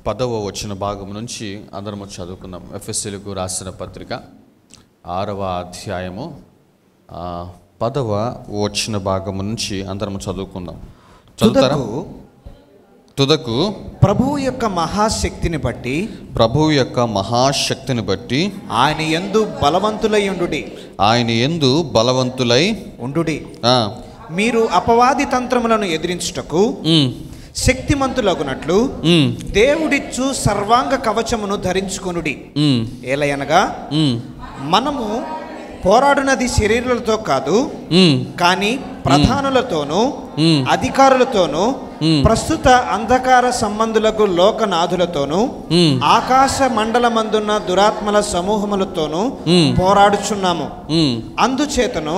10వ వచన భాగం నుంచి అందరము చదువుకుందాం. ఎఫెసీయులకు రాసిన పత్రిక 6వ అధ్యాయము 10వ వచన భాగం నుంచి అందరము చదువుకుందాం. చదువుతారా? తుదకు ప్రభువు యొక్క మహాశక్తిని బట్టి ఆయన యందు బలవంతులై ఉండుడి. మీరు అపవాది తంత్రములను ఎదిరించుటకు శక్తిమంతులగునట్లు దేవుడిచ్చు సర్వాంగ కవచమును ధరించుకొనుడి. ఏలయనగా మనము పోరాడునది శరీరులతో కాదు, కానీ ప్రధానులతోనూ అధికారులతోనూ ప్రస్తుత అంధకార సంబంధులకు లోకనాథులతోనూ ఆకాశ మండలమందున్న దురాత్మల సమూహములతోనూ పోరాడుచున్నాము. అందుచేతను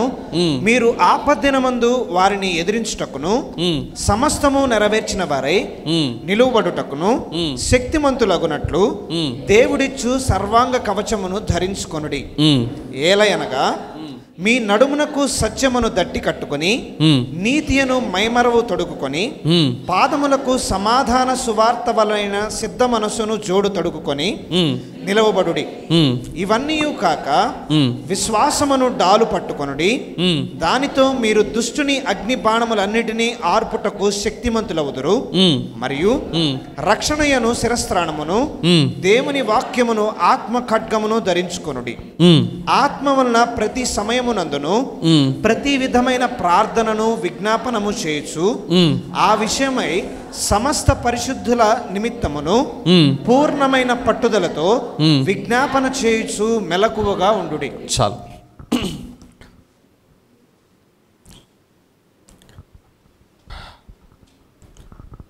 మీరు ఆపద్దినమందు వారిని ఎదిరించుటకును సమస్తము నెరవేర్చిన వారై నిలువబడుటకును శక్తిమంతులగునట్లు దేవుడిచ్చు సర్వాంగ కవచమును ధరించుకొనుడి. ఏలయనగా మీ నడుమునకు సత్యమును దట్టి కట్టుకొని నీతియను మైమరవు తొడుగుకొని పాదములకు సమాధాన సువార్త వలన సిద్ధ మనసును జోడు తొడుగుకొని నిలవబడుడి. ఇవన్నీ కాక విశ్వాసమును డాలు పట్టుకొనుడి. దానితో మీరు దుష్టుని అగ్ని బాణములన్నిటినీ ఆర్పుటకు శక్తిమంతులవుదురు. మరియు రక్షణయను శిరస్త్రాణమును దేవుని వాక్యమును ఆత్మ ఖడ్గమును ధరించుకొనుడి. ఆత్మ వలన ప్రతి సమయమునందును ప్రతి విధమైన ప్రార్థనను విజ్ఞాపనము చేయొచ్చు. ఆ విషయమై సమస్త పరిశుద్ధుల నిమిత్తమును పూర్ణమైన పట్టుదలతో విజ్ఞాపన చేయొచ్చు మెలకువగా ఉండుడి. చాలు.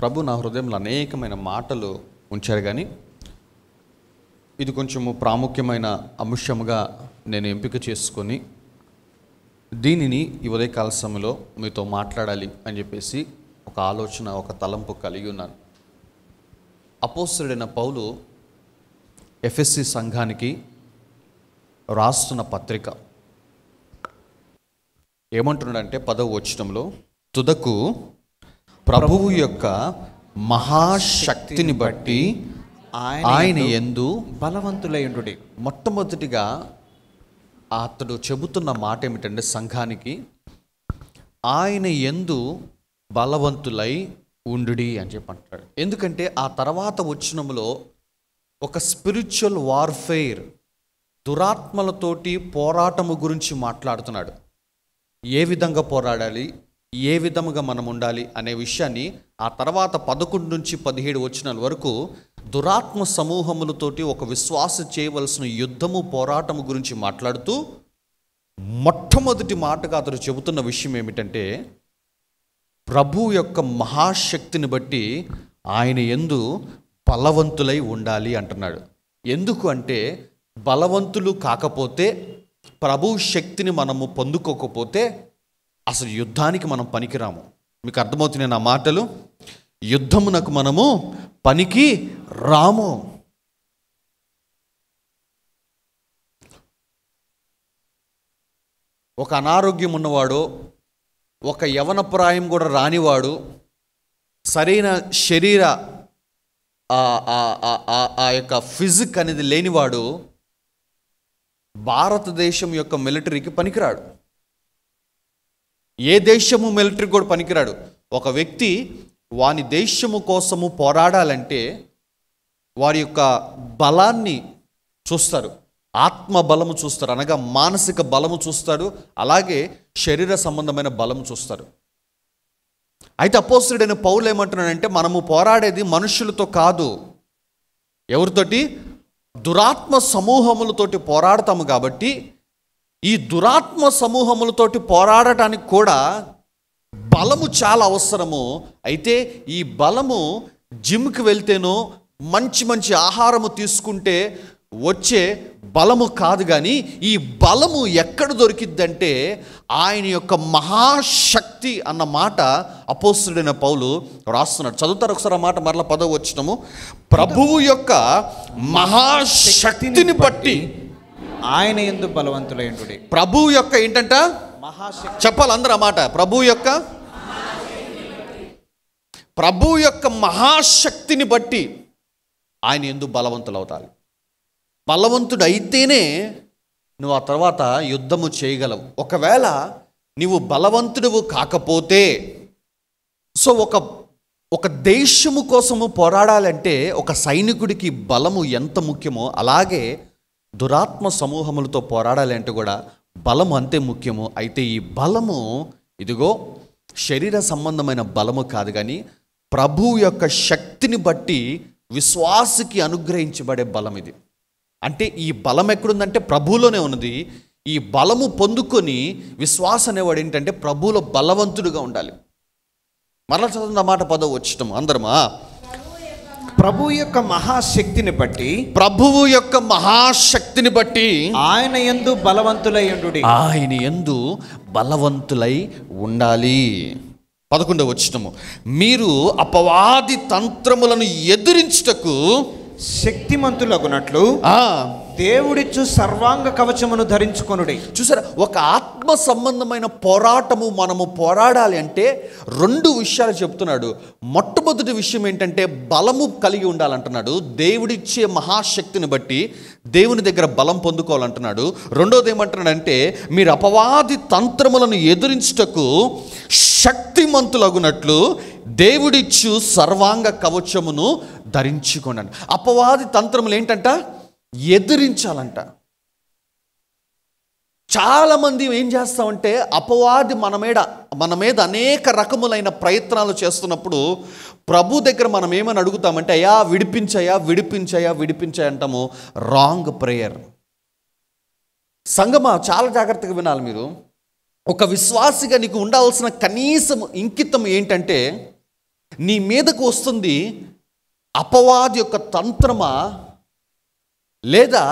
ప్రభు నా హృదయంలో అనేకమైన మాటలు ఉంచారు, కానీ ఇది కొంచెము ప్రాముఖ్యమైన అంశముగా నేను ఎంపిక చేసుకొని దీనిని ఈ ఉదయకాల సమయంలో మీతో మాట్లాడాలి అని చెప్పేసి ఒక ఆలోచన, ఒక తలంపు కలిగి ఉన్నాను. అపోస్తలుడైన పౌలు ఎఫెసీ సంఘానికి రాస్తున్న పత్రిక ఏమంటున్నాడంటే 10వ వచనంలో, తుదకు ప్రభువు యొక్క మహాశక్తిని బట్టి ఆయన యందు బలవంతులై ఉండుడి. మొట్టమొదటిగా అతడు చెబుతున్న మాట ఏమిటంటే సంఘానికి, ఆయన యందు బలవంతులై ఉండుడి అని చెప్పంటాడు. ఎందుకంటే ఆ తర్వాత వచనంలో ఒక స్పిరిచువల్ వార్ఫేర్, దురాత్మలతోటి పోరాటము గురించి మాట్లాడుతున్నాడు. ఏ విధంగా పోరాడాలి, ఏ విధముగా మనం ఉండాలి అనే విషయాన్ని ఆ తర్వాత 11 నుంచి 17 వచనాల వరకు దురాత్మ సమూహములతోటి ఒక విశ్వాస చేయవలసిన యుద్ధము, పోరాటము గురించి మాట్లాడుతూ మొట్టమొదటి మాటగా అతడు చెబుతున్న విషయం ఏమిటంటే, ప్రభు యొక్క మహాశక్తిని బట్టి ఆయన యందు బలవంతులై ఉండాలి అంటున్నాడు. ఎందుకు అంటే, బలవంతులు కాకపోతే, ప్రభు శక్తిని మనము పొందుకోకపోతే అసలు యుద్ధానికి మనం పనికిరాము. మీకు అర్థమవుతున్నాయి నా మాటలు? యుద్ధమునకు మనము పనికి రాము. ఒక అనారోగ్యం ఉన్నవాడు, ఒక యవనప్రాయం కూడా రానివాడు, సరైన శరీర ఆ యొక్క ఫిజిక్ అనేది లేనివాడు భారతదేశం యొక్క మిలిటరీకి పనికిరాడు. ఏ దేశము మిలిటరీ కూడా పనికిరాడు. ఒక వ్యక్తి వాని దేశము కోసము పోరాడాలంటే వారి యొక్క బలాన్ని చూస్తారు, ఆత్మ బలము చూస్తారు, అనగా మానసిక బలము చూస్తారు, అలాగే శరీర సంబంధమైన బలము చూస్తారు. అయితే అపోస్తలుడైన పౌలు ఏమంటున్నాడంటే, మనము పోరాడేది మనుషులతో కాదు. ఎవరితోటి? దురాత్మ సమూహములతోటి పోరాడతాము. కాబట్టి ఈ దురాత్మ సమూహములతోటి పోరాడటానికి కూడా బలము చాలా అవసరము. అయితే ఈ బలము జిమ్కి వెళ్తేనో మంచి మంచి ఆహారము తీసుకుంటే వచ్చే బలము కాదు, కానీ ఈ బలము ఎక్కడ దొరికిద్దంటే ఆయన యొక్క మహాశక్తి అన్న మాట అపోస్తలుడైన పౌలు రాస్తున్నాడు. చదువుతారు ఒకసారి ఆ మాట మరలా 10వ వచనము, ప్రభువు యొక్క మహాశక్తిని బట్టి ఆయన యందు బలవంతులై ఉండుడి. ప్రభువు యొక్క ఏంటంట? మహాశక్తి. చెప్పాలి అందరూ ఆ మాట. ప్రభువు యొక్క ప్రభు యొక్క మహాశక్తిని బట్టి ఆయన యందు బలవంతులు అవుతారు. బలవంతుడు అయితేనే నువ్వు ఆ తర్వాత యుద్ధము చేయగలవు. ఒకవేళ నువ్వు బలవంతుడువు కాకపోతే, సో ఒక దేశము కోసము పోరాడాలంటే ఒక సైనికుడికి బలము ఎంత ముఖ్యమో, అలాగే దురాత్మ సమూహములతో పోరాడాలంటే కూడా బలము అంతే ముఖ్యము. అయితే ఈ బలము ఇదిగో శరీర సంబంధమైన బలము కాదు, కానీ ప్రభువు యొక్క శక్తిని బట్టి విశ్వాసికి అనుగ్రహించబడే బలం ఇది. అంటే ఈ బలం ఎక్కడుందంటే ప్రభువులోనే ఉన్నది. ఈ బలము పొందుకొని విశ్వాసం అనేవాడు ఏంటంటే ప్రభువులో బలవంతుడుగా ఉండాలి. మరలా చదువుతున్న మాట 10వ వచనం అందరమా. ప్రభు యొక్క మహాశక్తిని బట్టి, ప్రభువు యొక్క మహాశక్తిని బట్టి ఆయన యందు బలవంతులై ఉండుడి. ఆయన యందు బలవంతులై ఉండాలి. 11వ వచనము, మీరు అపవాది తంత్రములను ఎదిరించుటకు శక్తిమంతులగునట్లు దేవుడిచ్చు సర్వాంగ కవచమును ధరించుకొనుడి. చూసారా, ఒక ఆత్మ సంబంధమైన పోరాటము మనము పోరాడాలి అంటే 2 విషయాలు చెప్తున్నాడు. మొట్టమొదటి విషయం ఏంటంటే బలము కలిగి ఉండాలంటున్నాడు. దేవుడిచ్చే మహాశక్తిని బట్టి దేవుని దగ్గర బలం పొందుకోవాలంటున్నాడు. రెండోది ఏమంటున్నాడంటే మీరు అపవాది తంత్రములను ఎదిరించుటకు శక్తిమంతులగునట్లు దేవుడిచ్చు సర్వాంగ కవచమును ధరించుకోండి. అపవాది తంత్రములు ఏంటంట? ఎదిరించాలంట. చాలామంది ఏం చేస్తామంటే అపవాది మన మీద అనేక రకములైన ప్రయత్నాలు చేస్తున్నప్పుడు ప్రభు దగ్గర మనం ఏమని అడుగుతామంటే అయ్యా విడిపించయ్యా విడిపించయ్యా విడిపించయ్యా అంటాము. Wrong prayer. సంగమా చాలా జాగ్రత్తగా వినాలి మీరు. ఒక విశ్వాసిగా నీకు ఉండాల్సిన కనీసం ఇంకితం ఏంటంటే నీ మీదకు వస్తుంది అపవాది యొక్క తంత్రమా, లేదా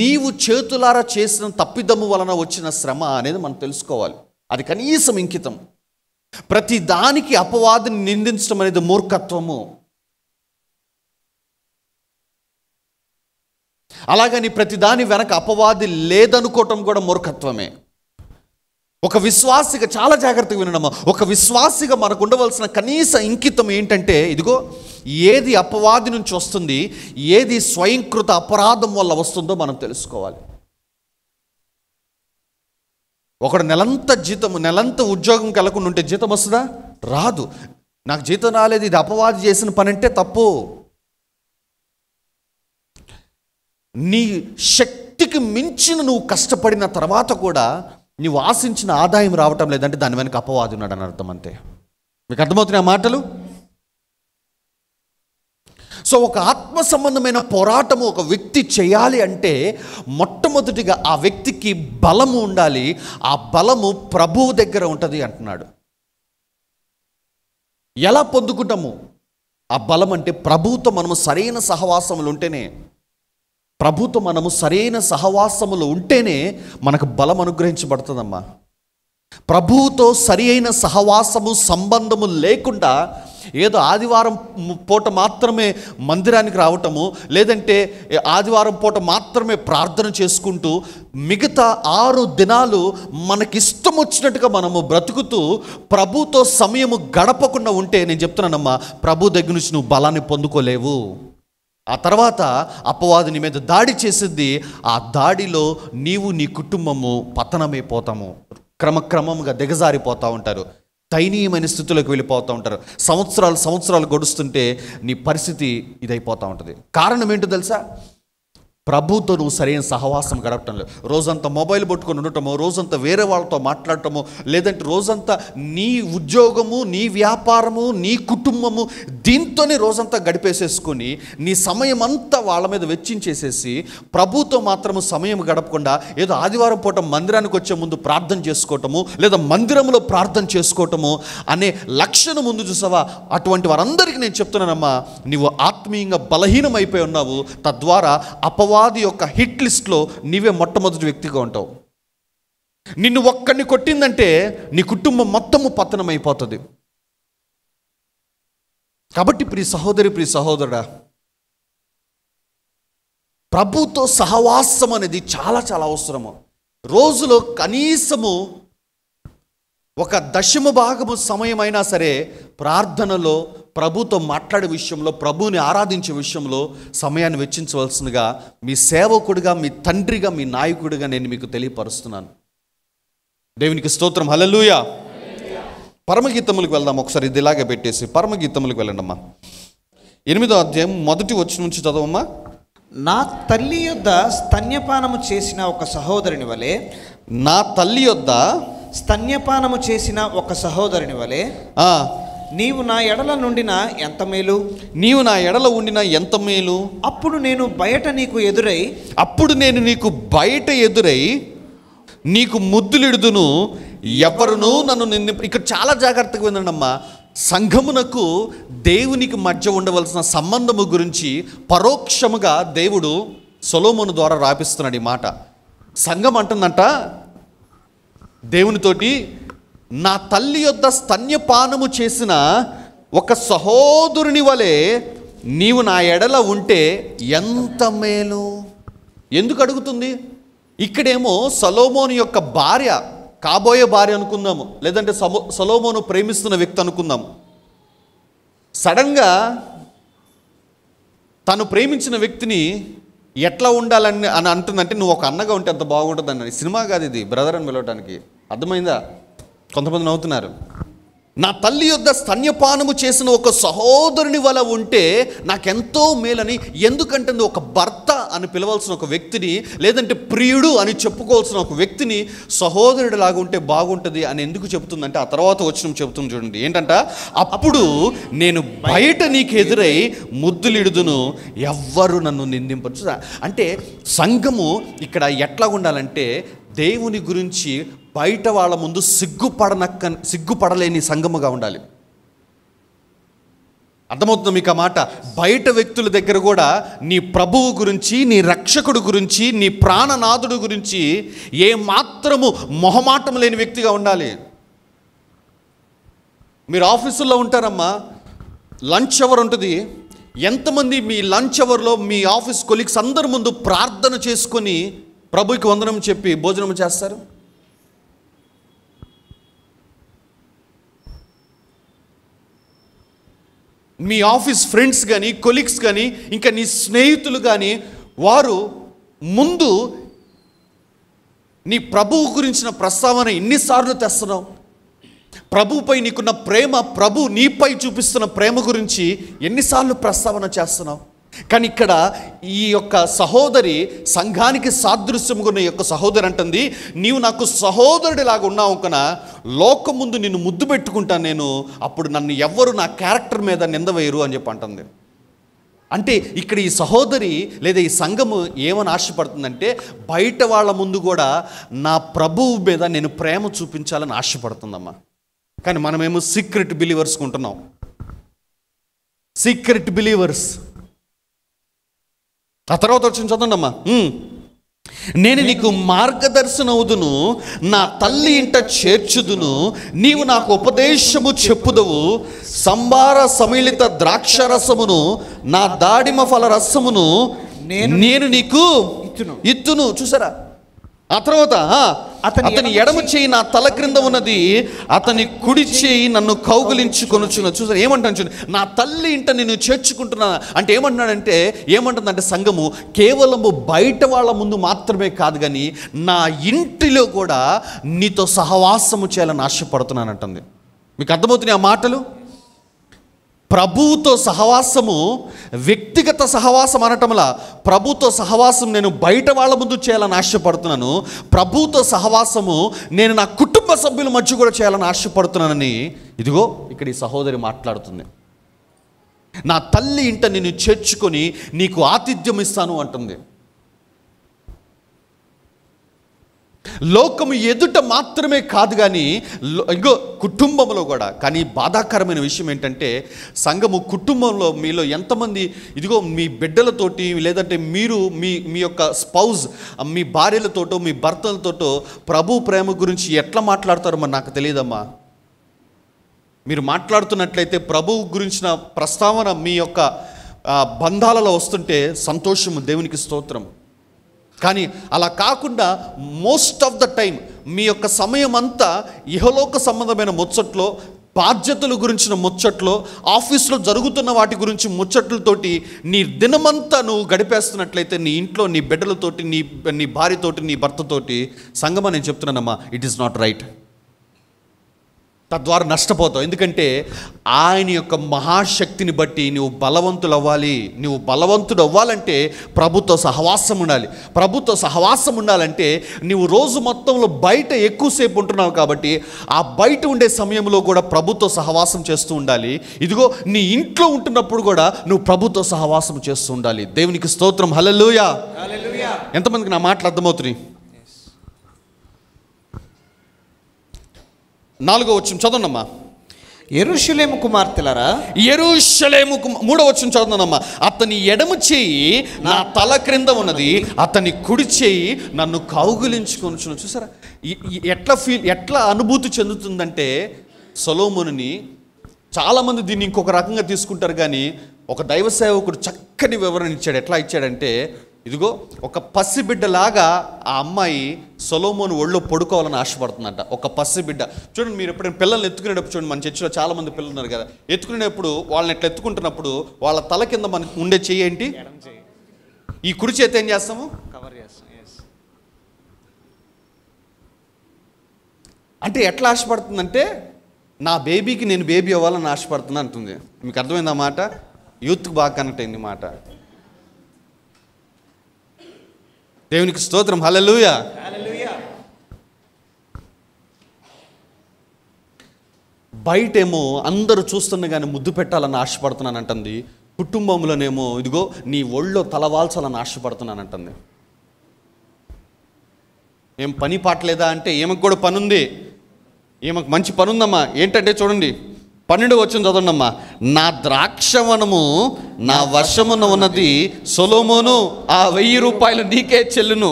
నీవు చేతులారా చేసిన తప్పిదము వలన వచ్చిన శ్రమ అనేది మనం తెలుసుకోవాలి. అది కనీసం ఇంకితం. ప్రతి దానికి అపవాదిని నిందించడం అనేది మూర్ఖత్వము. అలాగని ప్రతి దాని వెనక అపవాది లేదనుకోవటం కూడా మూర్ఖత్వమే. ఒక విశ్వాసిగా చాలా జాగ్రత్తగా వినడమా, ఒక విశ్వాసిగా మనకు ఉండవలసిన కనీస ఇంకితం ఏంటంటే ఇదిగో ఏది అపవాది నుంచి వస్తుంది, ఏది స్వయంకృత అపరాధం వల్ల వస్తుందో మనం తెలుసుకోవాలి. ఒకడు నెలంతా ఉద్యోగం కలగకుండా ఉంటే జీతం వస్తుందా? రాదు. నాకు జీతం రాలేదు, ఇది అపవాది చేసిన పని అంటే తప్పు. నీ శక్తికి మించిన నువ్వు కష్టపడిన తర్వాత కూడా నీవు ఆశించిన ఆదాయం రావటం లేదంటే దాని వెనక అపవాది ఉన్నాడు అని అర్థం. అంతే. మీకు అర్థమవుతున్నాయి ఆ మాటలు? సో ఒక ఆత్మ సంబంధమైన పోరాటము ఒక వ్యక్తి చేయాలి అంటే మొట్టమొదటిగా ఆ వ్యక్తికి బలము ఉండాలి. ఆ బలము ప్రభువు దగ్గర ఉంటుంది అంటున్నాడు. ఎలా పొందుకుంటాము ఆ బలం అంటే ప్రభువుతో మనము సరైన సహవాసములు ఉంటేనే, ప్రభుతో మనము సరైన సహవాసములు ఉంటేనే మనకు బలం అనుగ్రహించబడుతుందమ్మా. ప్రభువుతో సరి అయిన సహవాసము సంబంధము లేకుండా ఏదో ఆదివారం పూట మాత్రమే మందిరానికి రావటము, లేదంటే ఆదివారం పూట మాత్రమే ప్రార్థన చేసుకుంటూ మిగతా 6 దినాలు మనకిష్టం వచ్చినట్టుగా మనము బ్రతుకుతూ ప్రభుతో సమయము గడపకుండా ఉంటే నేను చెప్తున్నానమ్మా, ప్రభు దగ్గర నుంచి నువ్వు బలాన్ని పొందుకోలేవు. ఆ తర్వాత అపవాది నీ మీద దాడి చేసిద్ది. ఆ దాడిలో నీవు నీ కుటుంబము పతనమైపోతాము. క్రమక్రమంగా దిగజారిపోతూ ఉంటారు. దయనీయమైన స్థితిలోకి వెళ్ళిపోతూ ఉంటారు. సంవత్సరాలు గడుస్తుంటే నీ పరిస్థితి ఇదైపోతూ ఉంటుంది. కారణం ఏంటో తెలుసా? ప్రభుతో నువ్వు సరైన సహవాసం గడపటం లేదు. రోజంతా మొబైల్ పట్టుకొని ఉండటమో, రోజంతా వేరే వాళ్ళతో మాట్లాడటమో, లేదంటే రోజంతా నీ ఉద్యోగము, నీ వ్యాపారము, నీ కుటుంబము దీంతోనే రోజంతా గడిపేసేసుకొని నీ సమయం అంతా వాళ్ళ మీద వెచ్చించేసేసి ప్రభుతో మాత్రము సమయం గడపకుండా ఏదో ఆదివారం పూట మందిరానికి వచ్చే ముందు ప్రార్థన చేసుకోవటము, లేదా మందిరంలో ప్రార్థన చేసుకోవటము అనే లక్షణం ముందు చూసావా? అటువంటి వారందరికీ నేను చెప్తున్నానమ్మా, నీవు ఆత్మీయంగా బలహీనమైపోయి ఉన్నావు. తద్వారా అపవాది యొక్క హిట్ లిస్ట్లో నీవే మొట్టమొదటి వ్యక్తిగా ఉంటావు. నిన్ను ఒక్కడిని కొట్టిందంటే నీ కుటుంబం మొత్తము పతనమైపోతుంది. కాబట్టి ప్రియ సహోదరుడా, ప్రభుతో సహవాసం అనేది చాలా చాలా అవసరము. రోజులో కనీసము ఒక 10వ భాగము సమయమైనా సరే ప్రార్థనలో ప్రభుతో మాట్లాడే విషయంలో, ప్రభువుని ఆరాధించే విషయంలో సమయాన్ని వెచ్చించవలసిందిగా మీ సేవకుడిగా, మీ తండ్రిగా, మీ నాయకుడిగా నేను మీకు తెలియపరుస్తున్నాను. దేవునికి స్తోత్రం. హల్లెలూయా. పరమగీతములకు వెళ్దాం. ఒకసారి ఇది ఇలాగే పెట్టేసి పరమగీతములకు వెళ్ళండి అమ్మా. 8వ అధ్యాయం 1వ వచనం నుంచి చదవమ్మా. నా తల్లి యొద్ద స్తన్యపానము చేసిన ఒక సహోదరుని వలె, నా తల్లి యొద్ద స్తన్యపానము చేసిన ఒక సహోదరుని వలె నీవు నా ఎడల నుండిన ఎంత మేలు, నీవు నా ఎడల ఉండిన ఎంత మేలు. అప్పుడు నేను బయట నీకు ఎదురై, అప్పుడు నేను నీకు బయట ఎదురై నీకు ముద్దులిడుదును, ఎవరునూ నన్ను ఇక్కడ చాలా జాగ్రత్తగా వినండమ్మా. సంఘమునకు దేవునికి మధ్య ఉండవలసిన సంబంధము గురించి పరోక్షముగా దేవుడు సొలొమోను ద్వారా రాపిస్తున్నాడు ఈ మాట. సంఘం అంటుందంట దేవునితోటి, నా తల్లి యొద్ద స్తన్యపానము చేసిన ఒక సహోదరుని వలె నీవు నా ఎడల ఉంటే ఎంత మేలు. ఎందుకు అడుగుతుంది? ఇక్కడేమో సొలొమోను యొక్క భార్య, కాబోయే భార్య అనుకుందాము, లేదంటే సొలొమోను ప్రేమిస్తున్న వ్యక్తి అనుకుందాము. సడన్గా తను ప్రేమించిన వ్యక్తిని ఎట్లా ఉండాలని అని అంటుందంటే, నువ్వు ఒక అన్నగా ఉంటే అంత బాగుంటుంది అన్నది. సినిమా కాదు ఇది, బ్రదర్ అని పిలవటానికి. అర్థమైందా? కొంతమంది నవ్వుతున్నారు. నా తల్లి యొద్ద స్తన్యపానము చేసిన ఒక సహోదరుని వల ఉంటే నాకెంతో మేలని. ఎందుకంటే ఒక భర్త అని పిలవాల్సిన ఒక వ్యక్తిని, లేదంటే ప్రియుడు అని చెప్పుకోవాల్సిన ఒక వ్యక్తిని సహోదరుడు లాగా ఉంటే బాగుంటుంది అని ఎందుకు చెబుతుందంటే, ఆ తర్వాత వచనం చెబుతుంది చూడండి. ఏంటంట, అప్పుడు నేను బయట నీకు ఎదురై ముద్దులిడుదును, ఎవ్వరు నన్ను నిందింపచ్చు. అంటే సంఘము ఇక్కడ ఎట్లా ఉండాలంటే, దేవుని గురించి బయట వాళ్ళ ముందు సిగ్గుపడలేని సంఘముగా ఉండాలి. అర్థమవుతుంది మీకు ఆ మాట? బయట వ్యక్తుల దగ్గర కూడా నీ ప్రభువు గురించి, నీ రక్షకుడు గురించి, నీ ప్రాణనాథుడు గురించి ఏ మాత్రము మొహమాటం లేని వ్యక్తిగా ఉండాలి. మీరు ఆఫీసుల్లో ఉంటారమ్మా, లంచ్ అవర్ ఉంటుంది. ఎంతమంది మీ లంచ్ అవర్లో మీ ఆఫీస్ కొలీగ్స్ అందరి ముందు ప్రార్థన చేసుకొని ప్రభువుకి వందనం చెప్పి భోజనం చేస్తారు? మీ ఆఫీస్ ఫ్రెండ్స్ కానీ, కొలీగ్స్ కానీ, ఇంకా నీ స్నేహితులు కానీ, వారు ముందు నీ ప్రభువు గురించిన ప్రస్తావన ఎన్నిసార్లు తెస్తున్నావు? ప్రభువుపై నీకున్న ప్రేమ, ప్రభు నీపై చూపిస్తున్న ప్రేమ గురించి ఎన్నిసార్లు ప్రస్తావన చేస్తున్నావు? కానీ ఇక్కడ ఈ యొక్క సహోదరి, సంఘానికి సాదృశ్యముగా ఉన్న ఈ యొక్క సహోదరి అంటుంది, నీవు నాకు సహోదరుడిలాగా ఉన్నావు కన లోకం ముందు నిన్ను ముద్దు పెట్టుకుంటాను నేను, అప్పుడు నన్ను ఎవ్వరు నా క్యారెక్టర్ మీద నింద వేయరు అని చెప్పి అంటుంది. అంటే ఇక్కడ ఈ సహోదరి లేదా ఈ సంఘము ఏమని ఆశపడుతుందంటే, బయట వాళ్ళ ముందు కూడా నా ప్రభువు మీద నేను ప్రేమ చూపించాలని ఆశపడుతుందమ్మా. కానీ మనమేమో సీక్రెట్ బిలీవర్స్ ఉంటున్నాం. Secret believers. ఆ తర్వాత వచ్చి చదవండి అమ్మా. నేను నీకు మార్గదర్శనవుదును, నా తల్లి ఇంట చేర్చుదును, నీవు నాకు ఉపదేశము చెప్పుదవు, సంబార సమిళిత ద్రాక్ష రసమును, నా దాడిమ ఫల రసమును నేను నీకు ఇత్తును. చూసారా? ఆ తర్వాత అతని ఎడమ చేయి నా తల క్రింద ఉన్నది, అతని కుడి చేయి నన్ను కౌగిలించుకొనుచున్న. చూసారు ఏమంటాను చూడండి, నా తల్లి ఇంట నేను చేర్చుకుంటున్నా అంటే ఏమంటున్నాడంటే, ఏమంటుందంటే సంఘము కేవలము బయట వాళ్ళ ముందు మాత్రమే కాదు, కానీ నా ఇంటిలో కూడా నీతో సహవాసము చేయాలని ఆశపడుతున్నానంటుంది. మీకు అర్థమవుతున్నాయి ఆ మాటలు? ప్రభువుతో సహవాసము వ్యక్తిగత సహవాసం అనటంలా, ప్రభుతో సహవాసం నేను బయట వాళ్ళ ముందు చేయాలని ఆశపడుతున్నాను. ప్రభుతో సహవాసము నేను నా కుటుంబ సభ్యుల మధ్య కూడా చేయాలని ఆశపడుతున్నానని ఇదిగో ఇక్కడ ఈ సహోదరి మాట్లాడుతుంది. నా తల్లి ఇంట నిన్ను చేర్చుకొని నీకు ఆతిథ్యం ఇస్తాను అంటుంది. లోకము ఎదుట మాత్రమే కాదు, కానీ ఇంకో కుటుంబంలో కూడా. కానీ బాధాకరమైన విషయం ఏంటంటే, సంఘము కుటుంబంలో మీలో ఎంతమంది ఇదిగో మీ బిడ్డలతోటి, లేదంటే మీరు మీ యొక్క స్పౌజ్, మీ భార్యలతోటో మీ భర్తలతోటో ప్రభు ప్రేమ గురించి ఎట్లా మాట్లాడతారో మరి నాకు తెలియదమ్మా. మీరు మాట్లాడుతున్నట్లయితే ప్రభువు గురించిన ప్రస్తావన మీ యొక్క బంధాలలో వస్తుంటే సంతోషము, దేవునికి స్తోత్రం. కానీ అలా కాకుండా మోస్ట్ ఆఫ్ ద టైం మీ యొక్క సమయం అంతా ఇహలోక సంబంధమైన ముచ్చట్లో, బాధ్యతల గురించిన ముచ్చట్లు, ఆఫీస్లో జరుగుతున్న వాటి గురించి ముచ్చట్లతోటి నీ దినమంతా నువ్వు గడిపేస్తున్నట్లయితే నీ ఇంట్లో నీ బిడ్డలతోటి, నీ భార్యతోటి, నీ భర్తతోటి, సంగమా నేను చెప్తున్నానమ్మా, ఇట్ ఈస్ నాట్ రైట్. తద్వారా నష్టపోతావు. ఎందుకంటే ఆయన యొక్క మహాశక్తిని బట్టి నువ్వు బలవంతులు అవ్వాలి. నువ్వు బలవంతుడు అవ్వాలంటే ప్రభుత్వ సహవాసం ఉండాలి. ప్రభుత్వ సహవాసం ఉండాలంటే నువ్వు రోజు మొత్తంలో బయట ఎక్కువసేపు ఉంటున్నావు కాబట్టి ఆ బయట ఉండే సమయంలో కూడా ప్రభుత్వ సహవాసం చేస్తూ ఉండాలి. ఇదిగో నీ ఇంట్లో ఉంటున్నప్పుడు కూడా నువ్వు ప్రభుత్వ సహవాసం చేస్తూ ఉండాలి. దేవునికి స్తోత్రం. హల్లెలూయా. ఎంతమందికి నా మాటలు అర్థమవుతున్నాయి? 4వ వచనం చదవనమ్మా. యెరూషలేము కుమార్తెలారా, యెరూషలేము 3వ వచనం చదవనమ్మా. అతని ఎడమ చేయి నా తల క్రింద ఉన్నది, అతని కుడి చేయి నన్ను కౌగిలించుకొనుచును. చూసారా ఎట్లా అనుభూతి చెందుతుందంటే, సొలొమోనుని చాలామంది దీన్ని ఇంకొక రకంగా తీసుకుంటారు, కానీ ఒక దైవ సేవకుడు చక్కని వివరణ ఇచ్చాడు. ఎట్లా ఇచ్చాడంటే, ఇదిగో ఒక పసిబిడ్డలాగా ఆ అమ్మాయి సొలొమోను ఒళ్ళో పడుకోవాలని ఆశపడుతుందంట. ఒక పసిబిడ్డ. చూడండి, మీరు ఎప్పుడైనా పిల్లల్ని ఎత్తుకునేటప్పుడు చూడండి, మన చర్చిలో చాలామంది పిల్లలు ఉన్నారు కదా, ఎత్తుకునేటప్పుడు వాళ్ళని ఎట్లా ఎత్తుకుంటున్నప్పుడు వాళ్ళ తల కింద మనకు ఉండే చెయ్యి ఏంటి? ఈ కుడి చేతి ఏం చేస్తాము? కవర్ చేస్తాం. అంటే ఎట్లా ఆశపడుతుందంటే, నా బేబీకి నేను బేబీ అవ్వాలని ఆశపడుతున్నా అంటుంది. మీకు అర్థమైంది ఆ మాట? యూత్కి బాగా కనెక్ట్ అయింది మాట. దేవునికి స్తోత్రం. హల్లెలూయా. బయటేమో అందరూ చూస్తున్నా కానీ ముద్దు పెట్టాలని ఆశపడుతున్నానంటుంది. కుటుంబంలోనేమో ఇదిగో నీ ఒళ్ళో తలవాల్చాలని ఆశపడుతున్నానంటుంది. ఏం పని పాటలేదా అంటే, ఈమెకు కూడా పని ఉంది, ఈమెకు మంచి పని ఉందమ్మా. ఏంటంటే చూడండి, 12వ వచనం చదవండమ్మా. నా ద్రాక్షవనము నా వశమున ఉన్నది, సొలొమోను ఆ 1000 రూపాయలు నీకే చెల్లును,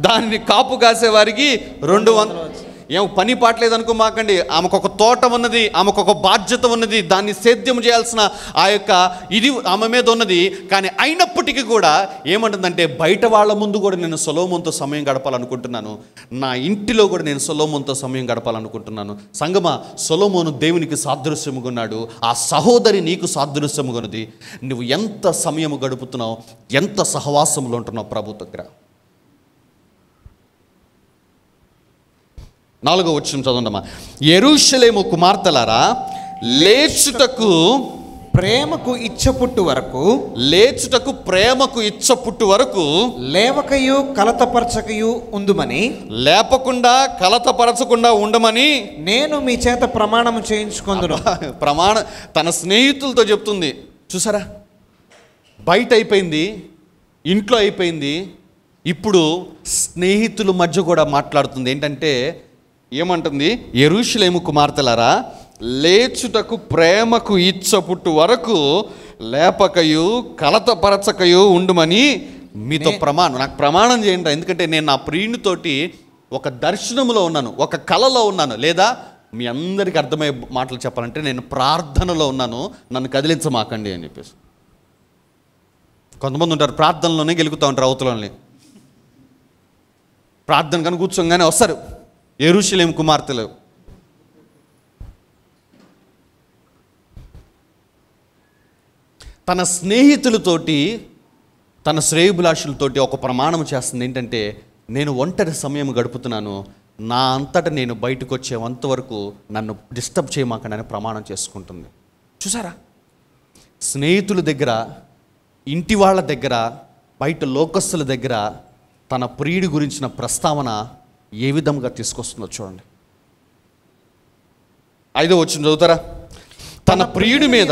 దానిని కాపు కాసే వారికి 200. ఏం పని పాటలేదనుకో మాకండి. ఆమెకు ఒక తోట ఉన్నది, ఆమెకు ఒక బాధ్యత ఉన్నది, దాన్ని సేద్యం చేయాల్సిన ఆ యొక్క ఇది ఆమె మీద ఉన్నది. కానీ అయినప్పటికీ కూడా ఏమంటుందంటే, బయట వాళ్ళ ముందు కూడా నేను సొలొమోనుతో సమయం గడపాలనుకుంటున్నాను, నా ఇంటిలో కూడా నేను సొలొమోనుతో సమయం గడపాలనుకుంటున్నాను. సంగమా, సొలొమోను దేవునికి సాదృశ్యముగా ఉన్నాడు, ఆ సహోదరి నీకు సాదృశ్యముగా ఉన్నది. నువ్వు ఎంత సమయం గడుపుతున్నావు, ఎంత సహవాసంలో ఉంటున్నావు ప్రభు దగ్గర. 4వ వచనం చదవండమ్మా. యెరూషలేము కుమార్తెలారా, లేచుటకు ప్రేమకు ఇచ్చ పుట్టు వరకు, లేచుటకు ప్రేమకు ఇచ్చ పుట్టు వరకు లేవకయు కలతపరచకయు ఉందుమని, లేపకుండా కలతపరచకుండా ఉండమని నేను మీ చేత ప్రమాణం చేయించుకొందును. తన స్నేహితులతో చెప్తుంది. చూసారా, బయట అయిపోయింది, ఇంట్లో అయిపోయింది, ఇప్పుడు స్నేహితుల మధ్య కూడా మాట్లాడుతుంది. ఏంటంటే ఏమంటుంది? యెరూషలేము కుమార్తెలారా, లేచుటకు ప్రేమకు ఇచ్చ పుట్టు వరకు లేపకయు కలతపరచకయు ఉండుమని మీతో నాకు ప్రమాణం చేయండి. ఎందుకంటే నేను నా ప్రియునితోటి ఒక దర్శనంలో ఉన్నాను, ఒక కలలో ఉన్నాను, లేదా మీ అందరికీ అర్థమయ్యే మాటలు చెప్పాలంటే నేను ప్రార్థనలో ఉన్నాను, నన్ను కదిలించమాకండి అని చెప్పేసి. కొంతమంది ఉంటారు ప్రార్థనలోనే గెలుగుతూ ఉంటారు, అవతలని ప్రార్థన కానీ కూర్చోగానే వస్తారు యెరూషలేము కుమార్తెలు. తన స్నేహితులతోటి, తన శ్రేయోభిలాషులతోటి ఒక ప్రమాణం చేస్తుంది. ఏంటంటే, నేను ఒంటరి సమయం గడుపుతున్నాను, నా అంతటా నేను బయటకు వచ్చేంతవరకు నన్ను డిస్టర్బ్ చేయమాకండి అని ప్రమాణం చేసుకుంటుంది. చూసారా, స్నేహితుల దగ్గర, ఇంటి వాళ్ళ దగ్గర, బయట లోకస్తుల దగ్గర తన ప్రియుడి గురించిన ప్రస్తావన ఏ విధంగా తీసుకొస్తుందో చూడండి. 5వ వచనం చదువుతారా? తన ప్రియుడి మీద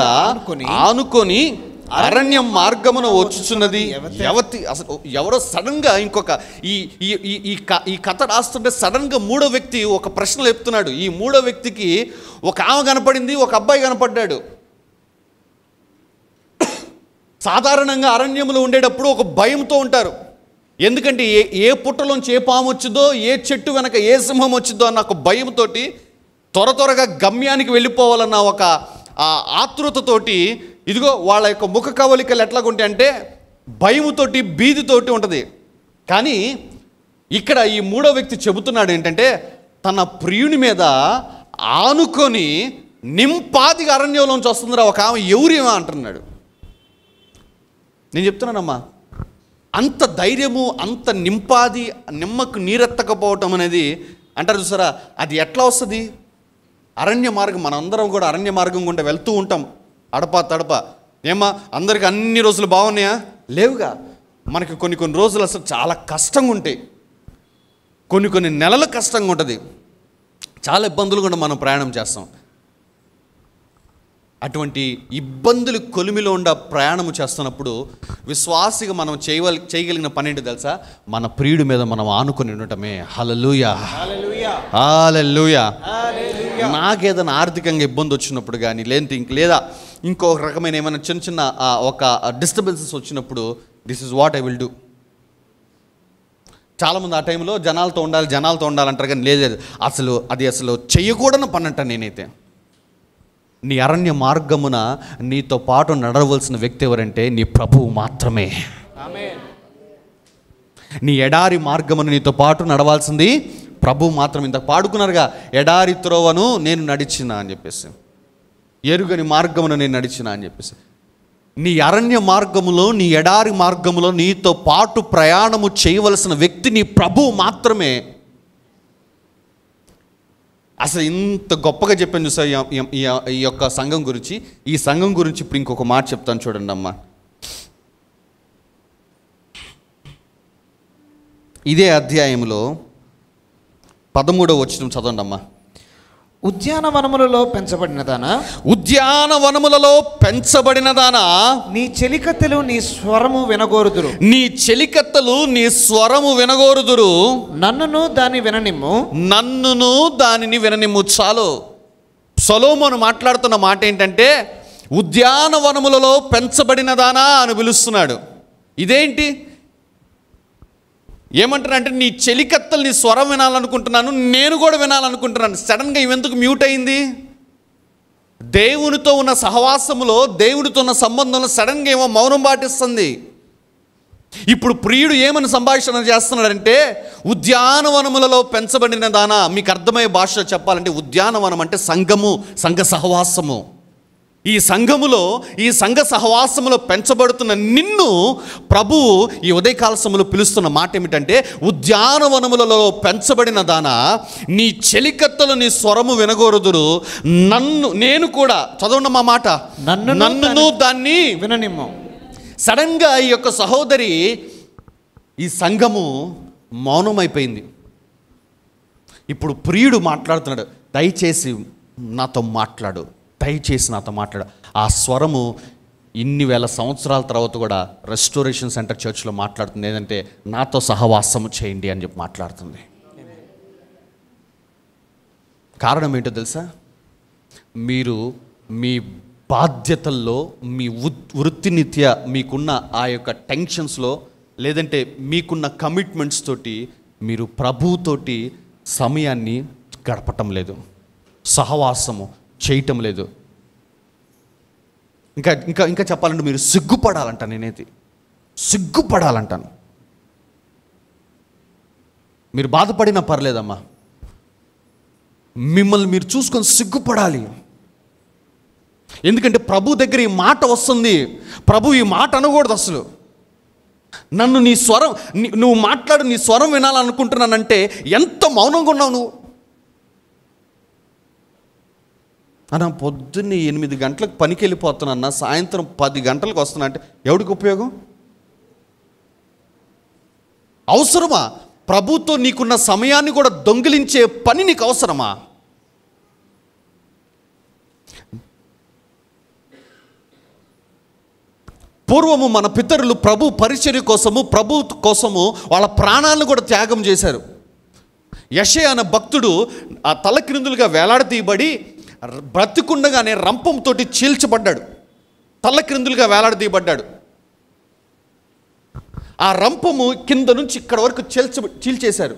ఆనుకొని అరణ్యం మార్గమున వచ్చుచున్నది యవతి. అసలు ఎవరో సడన్గా ఇంకొక ఈ కథ రాస్తుంటే సడన్గా 3వ వ్యక్తి ఒక ప్రశ్న చెప్తున్నాడు. ఈ 3వ వ్యక్తికి ఒక ఆమె కనపడింది, ఒక అబ్బాయి కనపడ్డాడు. సాధారణంగా అరణ్యంలో ఉండేటప్పుడు ఒక భయంతో ఉంటారు. ఎందుకంటే ఏ పుట్టలోంచి ఏ పాము వచ్చిందో, ఏ చెట్టు వెనక ఏ సింహం వచ్చిందో అన్న ఒక భయంతో త్వరగా గమ్యానికి వెళ్ళిపోవాలన్న ఒక ఆతృతతోటి, ఇదిగో వాళ్ళ యొక్క ముఖ కవలికలు ఎట్లాగుంటాయి అంటే భయముతోటి, భీతితోటి ఉంటుంది. కానీ ఇక్కడ ఈ 3వ వ్యక్తి చెబుతున్నాడు ఏంటంటే, తన ప్రియుని మీద ఆనుకొని నింపాదిగా అరణ్యంలోంచి వస్తుందిరా ఒక ఆమె ఎవరేమో అంటున్నాడు. నేను చెప్తున్నానమ్మా, అంత ధైర్యము, అంత నింపాది, నిమ్మకు నీరెత్తకపోవటం అనేది అంటారు చూసారా, అది ఎట్లా వస్తుంది? అరణ్య మార్గం. మనందరం కూడా అరణ్య మార్గం గుండా వెళ్తూ ఉంటాం, అడపా తడప. ఏమా అందరికి అన్ని రోజులు బాగున్నాయా? లేవుగా. మనకి కొన్ని రోజులు అసలు చాలా కష్టంగా ఉంటాయి, కొన్ని నెలలు కష్టంగా ఉంటుంది, చాలా ఇబ్బందులు కూడా మనం ప్రయాణం చేస్తాం. అటువంటి ఇబ్బందులు కొలిమిలో ఉండ ప్రయాణము చేస్తున్నప్పుడు విశ్వాసిగా మనం చేయగలిగిన పని ఏంటో తెలుసా? మన ప్రియుడి మీద మనం ఆనుకొని ఉండటమే. హల్లెలూయా, హల్లెలూయా. నాకేదైనా ఆర్థికంగా ఇబ్బంది వచ్చినప్పుడు కానీ, లేదా ఇంకొక రకమైన ఏమైనా చిన్న ఒక డిస్టర్బెన్సెస్ వచ్చినప్పుడు, this is what I will do. చాలామంది ఆ టైంలో జనాలతో ఉండాలంటారు, కానీ లేదు, అసలు చెయ్యకూడని పని అంట. నేనైతే నీ అరణ్య మార్గమున నీతో పాటు నడవలసిన వ్యక్తి ఎవరంటే నీ ప్రభువు మాత్రమే. నీ ఎడారి మార్గమున నీతో పాటు నడవాల్సింది ప్రభువు మాత్రమే. ఇంత పాడుకున్నారుగా, ఎడారి త్రోవను నేను నడిచిన అని చెప్పేసి, ఎరుగని మార్గమును నేను నడిచిన అని చెప్పేసి. నీ అరణ్య మార్గములో, నీ ఎడారి మార్గములో నీతో పాటు ప్రయాణము చేయవలసిన వ్యక్తి నీ ప్రభువు మాత్రమే. అసలు ఇంత గొప్పగా చెప్పాను చూసా ఈ యొక్క సంఘం గురించి. ఈ సంఘం గురించి ఇప్పుడు ఇంకొక మాట చెప్తాను చూడండి అమ్మా. ఇదే అధ్యాయంలో 13వ వచనం చదవండి అమ్మా. ఉద్యానవనములలో పెంచబడినదానా, నీ చెలికత్తెలు నీ స్వరము వినగోరుదురు. నన్నును దానిని విననిమ్ము. చాలు. సొలొమోను మాట్లాడుతున్న మాట ఏంటంటే, ఉద్యానవనములలో పెంచబడినదానా అని పిలుస్తున్నాడు. ఇదేంటి ఏమంటారంటే, నీ చెలికత్తలు నీ స్వరం వినాలనుకుంటున్నాను, నేను కూడా వినాలనుకుంటున్నాను. సడన్గా ఇవెందుకు మ్యూట్ అయింది? దేవునితో ఉన్న సహవాసములో, దేవుడితో ఉన్న సంబంధంలో సడన్గా ఏమో మౌనం పాటిస్తుంది. ఇప్పుడు ప్రియుడు ఏమని సంభాషణ చేస్తున్నాడంటే, ఉద్యానవనములలో పెంచబడిన దానా. మీకు అర్థమయ్యే భాషలో చెప్పాలంటే, ఉద్యానవనం అంటే సంఘము, సంఘ సహవాసము. ఈ సంఘములో, ఈ సంఘ సహవాసములో పెంచబడుతున్న నిన్ను ప్రభువు ఈ ఉదయకాల సమయంలో పిలుస్తున్న మాట ఏమిటంటే, ఉద్యానవనములలో పెంచబడిన దానా, నీ చెలికత్తలు నీ స్వరము వినగోరుదురు. నేను కూడా, చదవండి మా మాట, నన్ను దాన్ని విననిమ్ము. సడన్గా ఈ యొక్క సహోదరి, ఈ సంఘము మౌనమైపోయింది. ఇప్పుడు ప్రియుడు మాట్లాడుతున్నాడు, దయచేసి నాతో మాట్లాడు. ఆ స్వరము ఇన్ని వేల సంవత్సరాల తర్వాత కూడా రెస్టోరేషన్ సెంటర్ చర్చ్లో మాట్లాడుతుంది. ఏంటంటే, నాతో సహవాసము చేయండి అని చెప్పి మాట్లాడుతుంది. కారణం ఏంటో తెలుసా? మీరు మీ బాధ్యతల్లో, మీ వృత్తినిత్యా మీకున్న ఆ యొక్క టెన్షన్స్లో, లేదంటే మీకున్న కమిట్మెంట్స్ తోటి మీరు ప్రభువుతోటి సమయాన్ని గడపటం లేదు, సహవాసము చేయటం లేదు. ఇంకా చెప్పాలంటే మీరు సిగ్గుపడాలంట. నేనైతే సిగ్గుపడాలంటాను. మీరు బాధపడినా పర్లేదమ్మా, మిమ్మల్ని మీరు చూసుకొని సిగ్గుపడాలి. ఎందుకంటే ప్రభు దగ్గర ఈ మాట వస్తుంది. ప్రభు ఈ మాట అనకూడదు అసలు. నువ్వు మాట్లాడు, నీ స్వరం వినాలనుకుంటున్నానంటే ఎంత మౌనంగా ఉన్నావు నువ్వు. అన్న, పొద్దున్నే 8 గంటలకు పనికి వెళ్ళిపోతున్నా, సాయంత్రం 10 గంటలకు వస్తున్నా అంటే ఎవడికి ఉపయోగం? అవసరమా? ప్రభుతో నీకున్న సమయాన్ని కూడా దొంగిలించే పని నీకు అవసరమా? పూర్వము మన పితరులు ప్రభు పరిచర్య కోసము వాళ్ళ ప్రాణాలను కూడా త్యాగం చేశారు. యెషయా అనే భక్తుడు ఆ తలక్రిందులుగా వేలాడదీయబడి బ్రతికుండగానే రంపంతో చీల్చబడ్డాడు, తలక్రిందులుగా వేలాడదీయబడ్డాడు. ఆ రంపము కింద నుంచి ఇక్కడ వరకు చీల్చేశారు.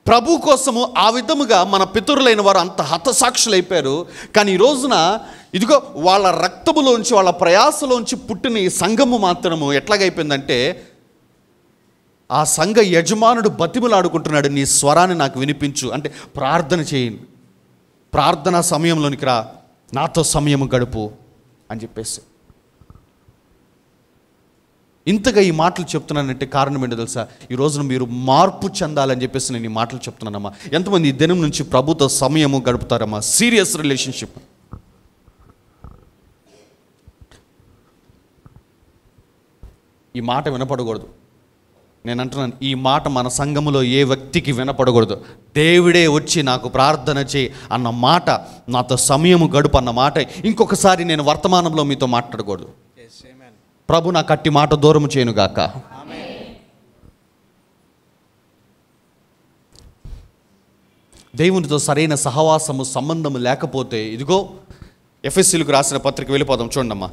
ప్రభు కోసము ఆ విధముగా మన పితరులైన వారు అంత హతసాక్షులు అయిపోయారు. కానీ ఈ రోజున ఇదిగో వాళ్ళ రక్తములోంచి, వాళ్ళ ప్రయాసలోంచి పుట్టిన ఈ సంఘము మాత్రము ఎట్లాగైపోయిందంటే, ఆ సంఘ యజమానుడు బతిమలాడుకుంటున్నాడు, నీ స్వరాన్ని నాకు వినిపించు అంటే ప్రార్థన చేయండి, ప్రార్థనా సమయంలోనికి రా, నాతో సమయం గడుపు అని చెప్పేసి. ఇంతగా ఈ మాటలు చెప్తున్నానంటే కారణం ఏంటో తెలుసా? ఈ రోజున మీరు మార్పు చెందాలని చెప్పేసి నేను ఈ మాటలు చెప్తున్నానమ్మా. ఎంతమంది ఈ దినం నుంచి ప్రభుతో సమయము గడుపుతారమ్మా? Serious relationship. ఈ మాట వినపడకూడదు. నేను అంటున్నాను, ఈ మాట మన సంఘములో ఏ వ్యక్తికి వినపడకూడదు. దేవుడే వచ్చి నాకు ప్రార్థన చేయి అన్న మాట, నాతో సమయము గడుపు అన్న మాట ఇంకొకసారి నేను వర్తమానంలో మీతో మాట్లాడకూడదు. ప్రభు నా కట్టి మాట దూరము చేయనుగాక. దేవునితో సరైన సహవాసము సంబంధము లేకపోతే, ఇదిగో ఎఫెసీయులకు రాసిన పత్రిక వెళ్ళిపోదాం చూడమ్మా.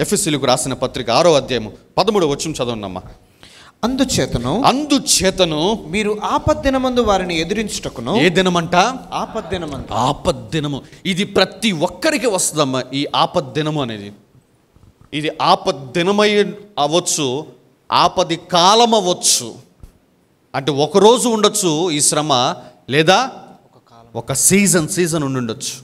ఎఫెసీయులకు రాసిన పత్రిక 6వ అధ్యాయము 13వ వచనం చదవండమ్మా. అందుచేతను మీరు ఆపద్దినమందు వారిని ఎదిరించుటకును. ఏ దినమంట? ఆపద్దినమందు. ఆపద్దినము. ఇది ప్రతి ఒక్కరికి వస్తుందమ్మా. ఈ ఆపద్దినము అనేది, ఇది ఆపద్దినమై అవ్వచ్చు, ఆపది కాలం అవ్వచ్చు. అంటే ఒకరోజు ఉండొచ్చు ఈ శ్రమ, లేదా ఒక సీజన్ ఉండుండొచ్చు.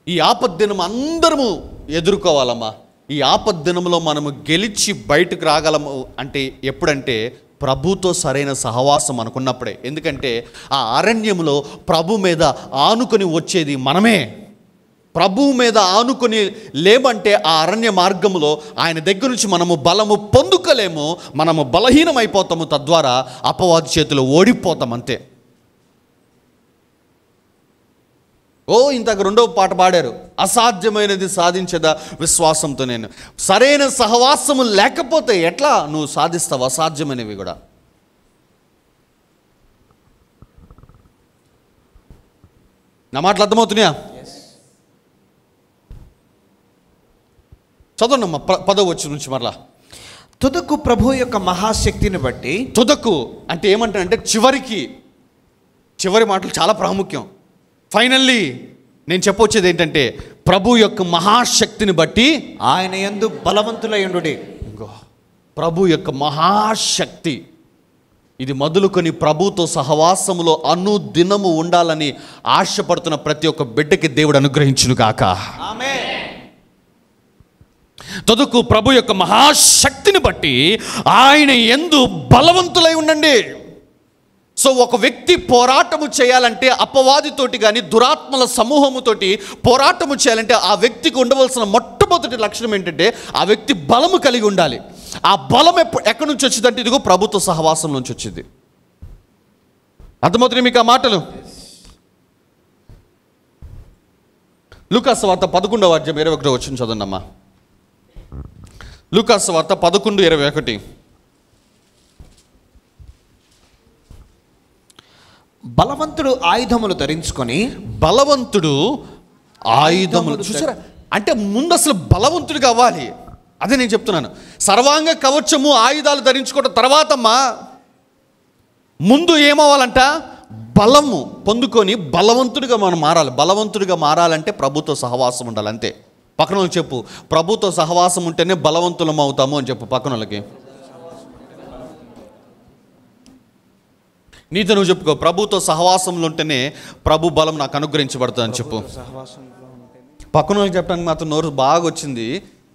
ఈ ఆపద్దినం అందరము ఎదుర్కోవాలమ్మా. ఈ ఆపద్దినంలో మనము గెలిచి బయటకు రాగలము అంటే ఎప్పుడంటే ప్రభుతో సరైన సహవాసం అనుకున్నప్పుడే. ఎందుకంటే ఆ అరణ్యంలో ప్రభు మీద ఆనుకొని వచ్చేది మనమే. ప్రభువు మీద ఆనుకొని లేమంటే ఆ అరణ్య మార్గంలో ఆయన దగ్గర నుంచి మనము బలము పొందుకోలేము, మనము బలహీనమైపోతాము, తద్వారా అపవాది చేతిలో ఓడిపోతాం అంతే. ఇంతకు 2వ పాట పాడారు, అసాధ్యమైనది సాధించదా విశ్వాసంతో. నేను సరైన సహవాసము లేకపోతే ఎట్లా నువ్వు సాధిస్తావు అసాధ్యమైనవి కూడా? నా మాటలు అర్థమవుతున్నాయా? చదవనమ్మా 10వ వచనం నుంచి మరలా. తుదకు ప్రభు యొక్క మహాశక్తిని బట్టి. తుదకు అంటే ఏమంటానంటే చివరి మాటలు చాలా ప్రాముఖ్యం. ఫైనల్లీ నేను చెప్పొచ్చేది ఏంటంటే ప్రభు యొక్క మహాశక్తిని బట్టి ఆయన యందు బలవంతులయుండుడి. ప్రభు యొక్క మహాశక్తి ఇది మొదలుకొని ప్రభుతో సహవాసములో అనుదినము ఉండాలని ఆశపడుతున్న ప్రతి ఒక్క బిడ్డకి దేవుడు అనుగ్రహించును గాక. ఆమేన్. తదుకు ప్రభు యొక్క మహాశక్తిని బట్టి ఆయన యందు బలవంతులై ఉండండి. సో ఒక వ్యక్తి పోరాటము చేయాలంటే అపవాదితోటి కానీ దురాత్మల సమూహముతోటి పోరాటము చేయాలంటే ఆ వ్యక్తికి ఉండవలసిన మొట్టమొదటి లక్షణం ఏంటంటే ఆ వ్యక్తి బలము కలిగి ఉండాలి. ఆ బలం ఎక్కడి నుంచి వచ్చిందంటే ఇదిగో ప్రభుత్వ సహవాసం నుంచి వచ్చింది. అర్థమవుతుంది మీకు ఆ మాటలు? లూకాసు వార్త 11వ అధ్యాయం 21వ వచనం చదవండమ్మా. లూకాసు వార్త 11:21. బలవంతుడు ఆయుధములు ధరించుకొని. బలవంతుడు ఆయుధములు చూసారా? అంటే ముందు అసలు బలవంతుడు కావాలి. అదే నేను చెప్తున్నాను. సర్వాంగ కవచము ఆయుధాలు ధరించుకోవడం తర్వాతమ్మా ముందు ఏమవ్వాలంట? బలము పొందుకొని బలవంతుడిగా మనం మారాలి. బలవంతుడిగా మారాలంటే ప్రభుతో సహవాసం ఉండాలి అంతే. పక్కన వాళ్ళకి చెప్పు, ప్రభుతో సహవాసం ఉంటేనే బలవంతులం అవుతాము అని చెప్పు పక్కన వాళ్ళకి. నీతో నువ్వు చెప్పుకో, ప్రభుతో సహవాసంలో ఉంటేనే ప్రభు బలం నాకు అనుగ్రహించబడుతుంది అని చెప్పు. పక్కన వాళ్ళకి చెప్పడానికి మాత్రం నోరు బాగా వచ్చింది.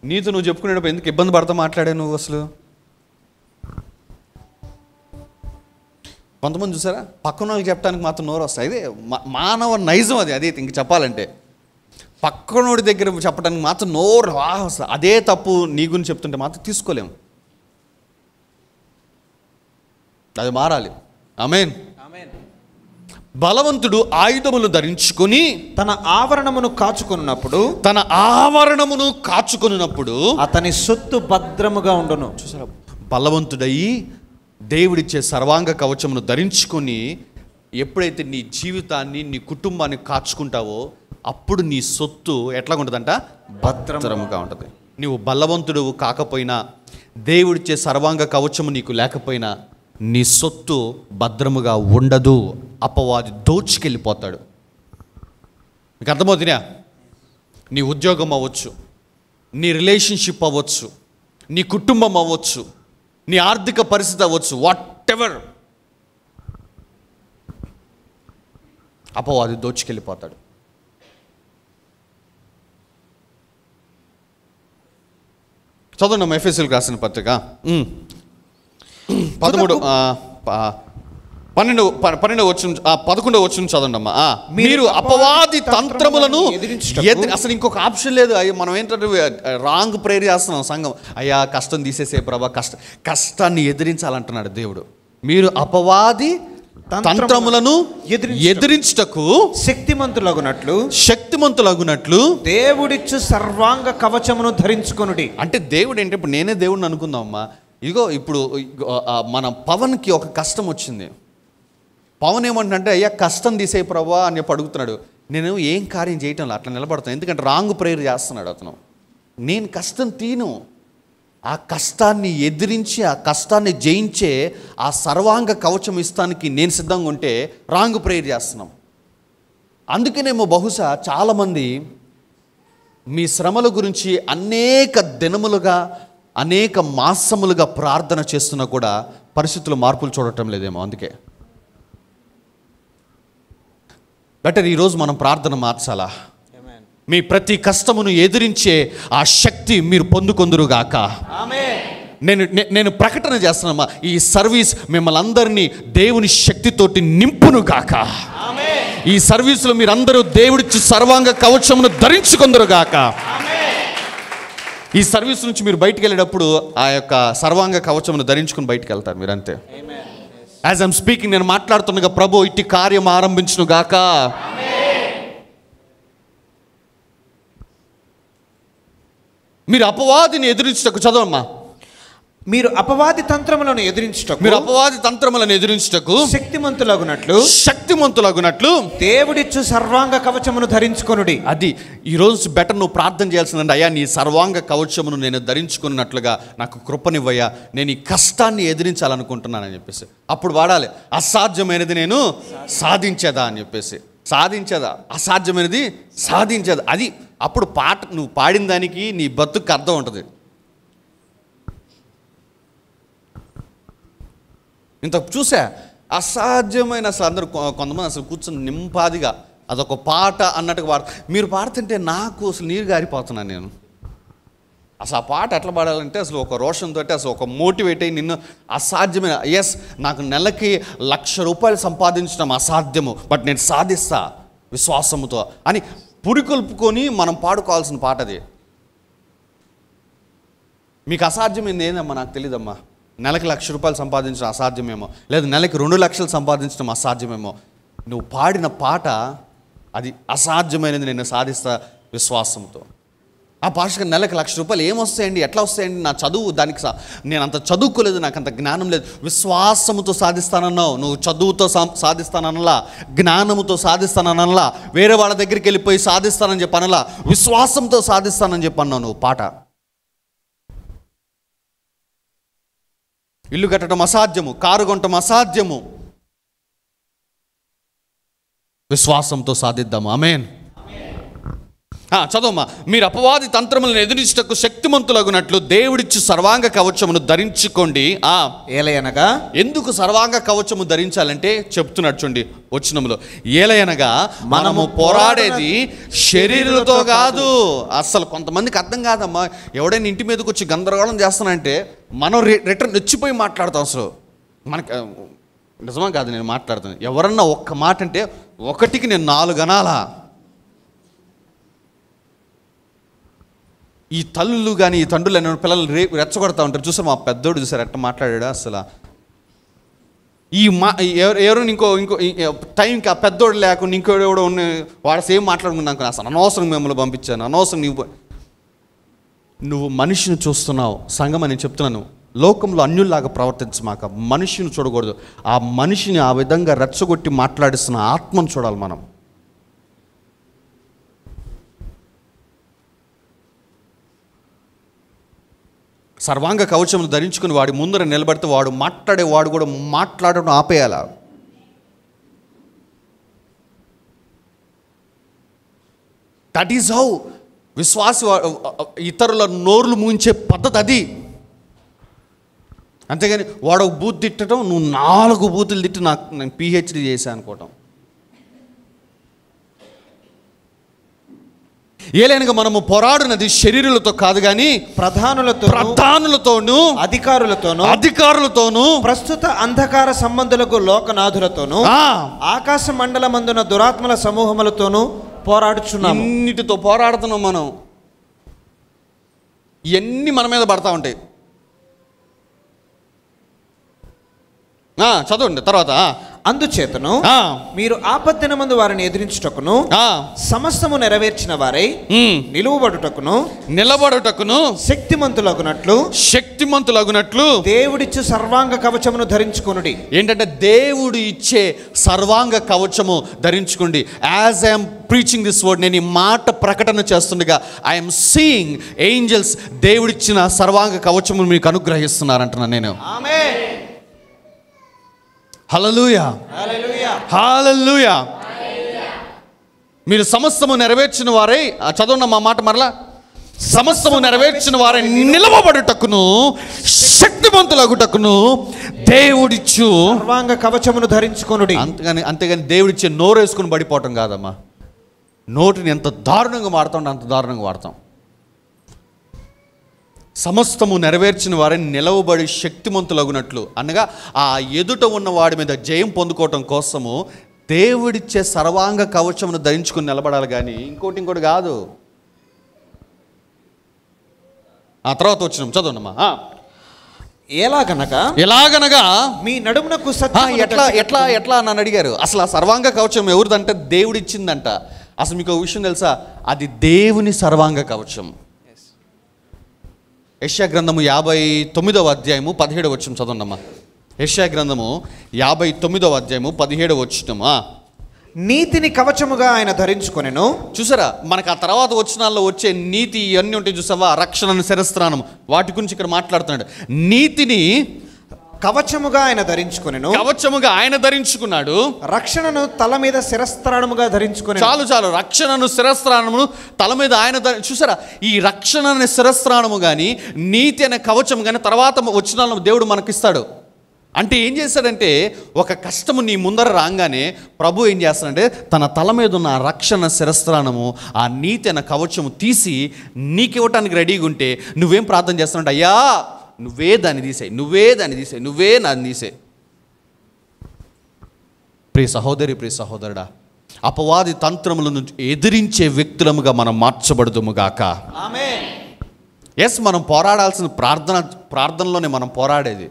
నీతో నువ్వు చెప్పుకునేటప్పుడు ఎందుకు ఇబ్బంది పడతా మాట్లాడే నువ్వు అసలు? కొంతమంది చూసారా, పక్కన వాళ్ళకి చెప్పడానికి మాత్రం నోరు వస్తాయి. ఇదే మానవ నైజం అది. అదే ఇంక చెప్పాలంటే పక్కనోడి దగ్గర చెప్పడానికి మాత్రం నోరు వస్తుంది. అదే తప్పు నీ గురించి చెప్తుంటే మాత్రం తీసుకోలేము. అది మారాలి. ఆమేన్. బలవంతుడు ఆయుధములు ధరించుకొని తన ఆవరణమును కాచుకొనున్నప్పుడు అతని సొత్తు భద్రముగా ఉండును. చూసారా, బలవంతుడయి దేవుడిచ్చే సర్వాంగ కవచమును ధరించుకొని ఎప్పుడైతే నీ జీవితాన్ని నీ కుటుంబాన్ని కాచుకుంటావో అప్పుడు నీ సొత్తు ఎట్లా ఉంటుందంట? భద్రముగా ఉంటుంది. నువ్వు బలవంతుడు కాకపోయినా, దేవుడిచ్చే సర్వాంగ కవచము నీకు లేకపోయినా నీ సొత్తు భద్రముగా ఉండదు. అపవాది దోచుకెళ్ళిపోతాడు. మీకు అర్థమవుతుందా? నీ ఉద్యోగం అవ్వచ్చు, నీ రిలేషన్షిప్ అవ్వచ్చు, నీ కుటుంబం అవ్వచ్చు, నీ ఆర్థిక పరిస్థితి అవ్వచ్చు, వాట్ ఎవర్, అపవాది దోచుకెళ్ళిపోతాడు. చదవండి ఎఫెసీయులకు రాసిన పత్రిక 11వ వచనం చదవండి అమ్మా. మీరు అపవాది తంత్రములను అసలు ఇంకొక ఆప్షన్ లేదు. మనం ఏంటంటే రాంగ్ ప్రేయర్ చేస్తున్నాం సంఘం. అయ్యా కష్టం తీసేసే ప్రభా, కష్టాన్ని ఎదిరించాలంటున్నాడు దేవుడు. మీరు అపవాది తంత్రములను ఎదిరించుటకు శక్తిమంతులగునట్లు దేవుడిచ్చు సర్వాంగ కవచమును ధరించుకొనుడి. అంటే దేవుడు ఏంటి, ఇప్పుడు నేనే దేవుడిని అనుకుందాం అమ్మా. ఇదిగో ఇప్పుడు మన పవన్కి ఒక కష్టం వచ్చింది. పవన్ ఏమంటుంటే అయ్యా కష్టం తీసే ప్రభా అని చెప్పి అడుగుతున్నాడు. నేను ఏం కార్యం చేయటంలో అట్లా నిలబడతాను, ఎందుకంటే రాంగ్ ప్రేయర్ చేస్తున్నాడు అతను. నేను కష్టం తీను, ఆ కష్టాన్ని ఎదిరించి ఆ కష్టాన్ని జయించే ఆ సర్వాంగ కవచం ఇస్తానికి నేను సిద్ధంగా ఉంటే రాంగ్ ప్రేయర్ చేస్తున్నాం. అందుకనేమో బహుశా చాలామంది మీ శ్రమల గురించి అనేక దినములుగా అనేక మాసములుగా ప్రార్థన చేస్తున్నా కూడా పరిస్థితులు మార్పులు చూడటం లేదేమో. అందుకే బెటర్ ఈరోజు మనం ప్రార్థన మార్చాలా. మీ ప్రతి కష్టమును ఎదిరించే ఆ శక్తి మీరు పొందుకొందురుగాక. నేను ప్రకటన చేస్తున్నామా, ఈ సర్వీస్ మిమ్మల్ని అందరినీ దేవుని శక్తితోటి నింపునుగాక. ఈ సర్వీసులో మీరందరూ దేవుడిచ్చి సర్వాంగ కవచమును ధరించుకొందురుగాక. ఈ సర్వీస్ నుంచి మీరు బయటికి వెళ్ళేటప్పుడు ఆ యొక్క సర్వాంగ కవచమును ధరించుకుని బయటికి వెళ్తారు మీరు, అంతే. యాజ్ ఐమ్ స్పీకింగ్, నేను మాట్లాడుతుండగా ప్రభు ఇట్టి కార్యం ఆరంభించునుగాక. మీరు అపవాదిని ఎదిరించుటకు, చదవమ్మా, మీరు అపవాది తంత్రములను ఎదిరించుటకు శక్తిమంతులగునట్లు దేవుడిచ్చు సర్వాంగ కవచమును ధరించుకొనుడి. అది ఈరోజు బెటర్ నువ్వు ప్రార్థన చేయాల్సిందంటే, అయ్యా నీ సర్వాంగ కవచమును నేను ధరించుకున్నట్లుగా నాకు కృపనివ్వయ్యా, నేను ఈ కష్టాన్ని ఎదిరించాలనుకుంటున్నానని చెప్పేసి అప్పుడు వాడాలి. అసాధ్యమైనది నేను సాధించేదా అని చెప్పేసి, సాధించేదా, అసాధ్యమైనది సాధించేదా. అది అప్పుడు పాట నువ్వు పాడిన దానికి నీ బతుకు అర్థం ఉంటుంది. ఇంత చూసా అసాధ్యమైన, అసలు అందరూ కొంతమంది అసలు కూర్చొని నింపాదిగా అదొక పాట అన్నట్టుగా మీరు పాడుతుంటే నాకు అసలు నీరు గారిపోతున్నాను నేను. అసలు ఆ పాట ఎట్లా పాడాలంటే అసలు ఒక రోషంతో, అసలు ఒక మోటివేట్ అయ్యి నిన్ను అసాధ్యమైన, ఎస్ నాకు నెలకి 1,00,000 రూపాయలు సంపాదించడం అసాధ్యము, బట్ నేను సాధిస్తా విశ్వాసముతో అని పురికొల్పుకొని మనం పాడుకోవాల్సిన పాట అది. మీకు అసాధ్యమైంది ఏందమ్మా నాకు తెలియదమ్మా. నెలకి 1,00,000 రూపాయలు సంపాదించడం అసాధ్యమేమో, లేదా నెలకి 2 లక్షలు సంపాదించడం అసాధ్యమేమో. నువ్వు పాడిన పాట అది అసాధ్యమైనది నేను సాధిస్తా విశ్వాసంతో. ఆ పాటకి నెలకి 1,00,000 రూపాయలు ఏమొస్తాయండి, ఎట్లా వస్తాయండి, నా చదువు దానికి నేను అంత చదువుకోలేదు, నాకు అంత జ్ఞానం లేదు. విశ్వాసముతో సాధిస్తానన్నావు. నువ్వు చదువుతో సాధిస్తాననలా, జ్ఞానముతో సాధిస్తాననలా, వేరే వాళ్ళ దగ్గరికి వెళ్ళిపోయి సాధిస్తానని చెప్పనలా, విశ్వాసంతో సాధిస్తానని చెప్పన్నావు నువ్వు పాట. ఇల్లు కట్టడం అసాధ్యము, కారు కొనటం అసాధ్యము, విశ్వాసంతో సాధిద్దాము. ఆమేన్. చదవమ్మా. మీరు అపవాది తంత్రములను ఎదిరించుటకు శక్తిమంతులగునట్లు దేవుడిచ్చి సర్వాంగ కవచమును ధరించుకోండి. ఏలయనగా, ఎందుకు సర్వాంగ కవచము ధరించాలంటే చెప్తున్నాడు చూడండి వచనములో, ఏలయనగా మనము పోరాడేది శరీరులతో కాదు. అసలు కొంతమందికి అర్థం కాదమ్మా. ఎవడైనా ఇంటి మీదకి వచ్చి గందరగోళం చేస్తానంటే మనం రిటర్న్ రెచ్చిపోయి మాట్లాడతాం. అసలు మనకి నిజమా కాదు నేను మాట్లాడుతాను. ఎవరన్నా ఒక్క మాట అంటే ఒకటికి నేను 4 అనాలా. ఈ తల్లులు కానీ ఈ తండ్రులు అనే పిల్లలు రెచ్చగొడతా ఉంటారు. చూసారు మా పెద్దోడు, చూసారు ఎట్లా మాట్లాడాడు. అసలు ఈ ఎవరు ఇంకో టైంకి ఆ పెద్దోడు లేకుండా ఇంకోడెవడో ఉన్న వాడు సేమ్ మాట్లాడుకున్నాను. అసలు అనవసరం మిమ్మల్ని పంపించాను, అనవసరం. నువ్వు మనిషిని చూస్తున్నావు. సంఘం అని చెప్తున్నాను, లోకంలో అన్యుల్లాగా ప్రవర్తించమాక. మనిషిని చూడకూడదు. ఆ మనిషిని ఆ విధంగా రెచ్చగొట్టి మాట్లాడిస్తున్న ఆత్మను చూడాలి మనం. సర్వాంగ కవచమును ధరించుకుని వాడి ముందర నిలబడితే వాడు మాట్లాడేవాడు కూడా మాట్లాడడం ఆపేయాల. దట్ ఈజ్ హౌ విశ్వాసి ఇతరుల నోర్లు మూయించే పద్ధతి అది. అంతేగాని వాడు ఒక బూత్ తిట్టడం, నువ్వు 4 బూతులు తిట్టి నేను పిహెచ్డి చేశాను అనుకోవటం. ఏలైనగా మనము పోరాడునది శరీరులతో కాదు కానీ ప్రధానులతోనూ అధికారులతోనూ ప్రస్తుత అంధకార సంబంధులకు లోకనాథులతోనూ ఆకాశ మండలమందున దురాత్మల సమూహములతోనూ పోరాడుచున్నాము. ఇన్నిటితో పోరాడుతున్నాం మనం. ఇవన్నీ మన మీద పడతా ఉంటాయి. చదవండి తర్వాత. అందుచేతను మీరు ఆపద్దినమందు వారిని ఎదిరించుటకును సమస్తము నెరవేర్చిన వారై నిలబడుటకును శక్తిమంతులగునట్లు దేవుడిచ్చు సర్వాంగ కవచమును ధరించుకొనుడి. ఏంటంటే దేవుడు ఇచ్చే సర్వాంగ కవచము ధరించుకోండి. As I am preaching this word, నేను ఈ మాట ప్రకటన చేస్తుండగా ఐఎమ్ సీయింగ్ ఏంజల్స్ దేవుడిచ్చిన సర్వాంగ కవచమును మీకు అనుగ్రహిస్తున్నారంటున్నాను నేను. ఆమేన్. హల్లెలూయా, హల్లెలూయా. మీరు సమస్తము నెరవేర్చిన వారై, చదవండి మా మాట మరలా, సమస్తము నెరవేర్చిన వారై నిలవబడుటకును శక్తివంతులగుటకును దేవుడిచ్చు సర్వాంగ కవచమును ధరించుకొనుడి. అంతేగాని దేవుడిచ్చే నోరు వేసుకుని పడిపోవటం కాదమ్మా. నోటిని ఎంత దారుణంగా వాడతాం అంత దారుణంగా వాడతాం. సమస్తము నెరవేర్చిన వారిని నిలవబడి శక్తిమంతులగునట్లు అనగా ఆ ఎదుట ఉన్న వాడి మీద జయం పొందుకోవటం కోసము దేవుడిచ్చే సర్వాంగ కవచమును ధరించుకుని నిలబడాలి కానీ ఇంకోటి కాదు. ఆ తర్వాత వచ్చినాం, చదవమ్మా. ఎలాగనగా మీ నడుమునకు ఎట్లా నన్ను అడిగారు. అసలు ఆ సర్వాంగ కవచం ఎవరిదంటే దేవుడిచ్చిందంట. అసలు మీకు ఒక విషయం తెలుసా, అది దేవుని సర్వాంగ కవచం. యెషయా గ్రంథము 59వ అధ్యాయము 17వ వచనం చదవండమ్మా. యెషయా గ్రంథము 59వ అధ్యాయము 17వ వచనమా. నీతిని కవచముగా ఆయన ధరించుకొనెను. చూసారా, మనకు ఆ తర్వాత వచనాల్లో వచ్చే నీతి ఇవన్నీ ఉంటాయి చూసావా, రక్షణను శిరస్త్రానం, వాటి గురించి ఇక్కడ మాట్లాడుతున్నాడు. నీతిని కవచముగా ఆయన ధరించుకున్నాడు. రక్షణను తల మీద శిరస్త్రాణముగా ధరించుకుని. చాలు రక్షణను శిరస్త్రాణమును తల మీద ఆయన చూసారా. ఈ రక్షణ అనే శిరస్త్రాణము కానీ నీతి అనే కవచం కానీ తర్వాత వచనాలను దేవుడు మనకిస్తాడు. అంటే ఏం చేశాడంటే, ఒక కష్టము నీ ముందర రాగానే ప్రభు ఏం చేస్తాడంటే తన తల మీద ఉన్న రక్షణ శిరస్త్రాణము, ఆ నీతి అనే కవచము తీసి నీకు ఇవ్వటానికి రెడీగా ఉంటే నువ్వేం ప్రార్థన చేస్తానంటే, అయ్యా నువ్వే దాన్ని తీసేయి, నువ్వే నాది తీసేయి. ప్రియ సహోదరి, ప్రియ సహోదరుడా, అపవాది తంత్రములను ఎదిరించే వ్యక్తులముగా మనం మార్చబడుదుముగాక. ఆమేన్. ఎస్, మనం పోరాడాల్సిన ప్రార్థనలోనే మనం పోరాడేది.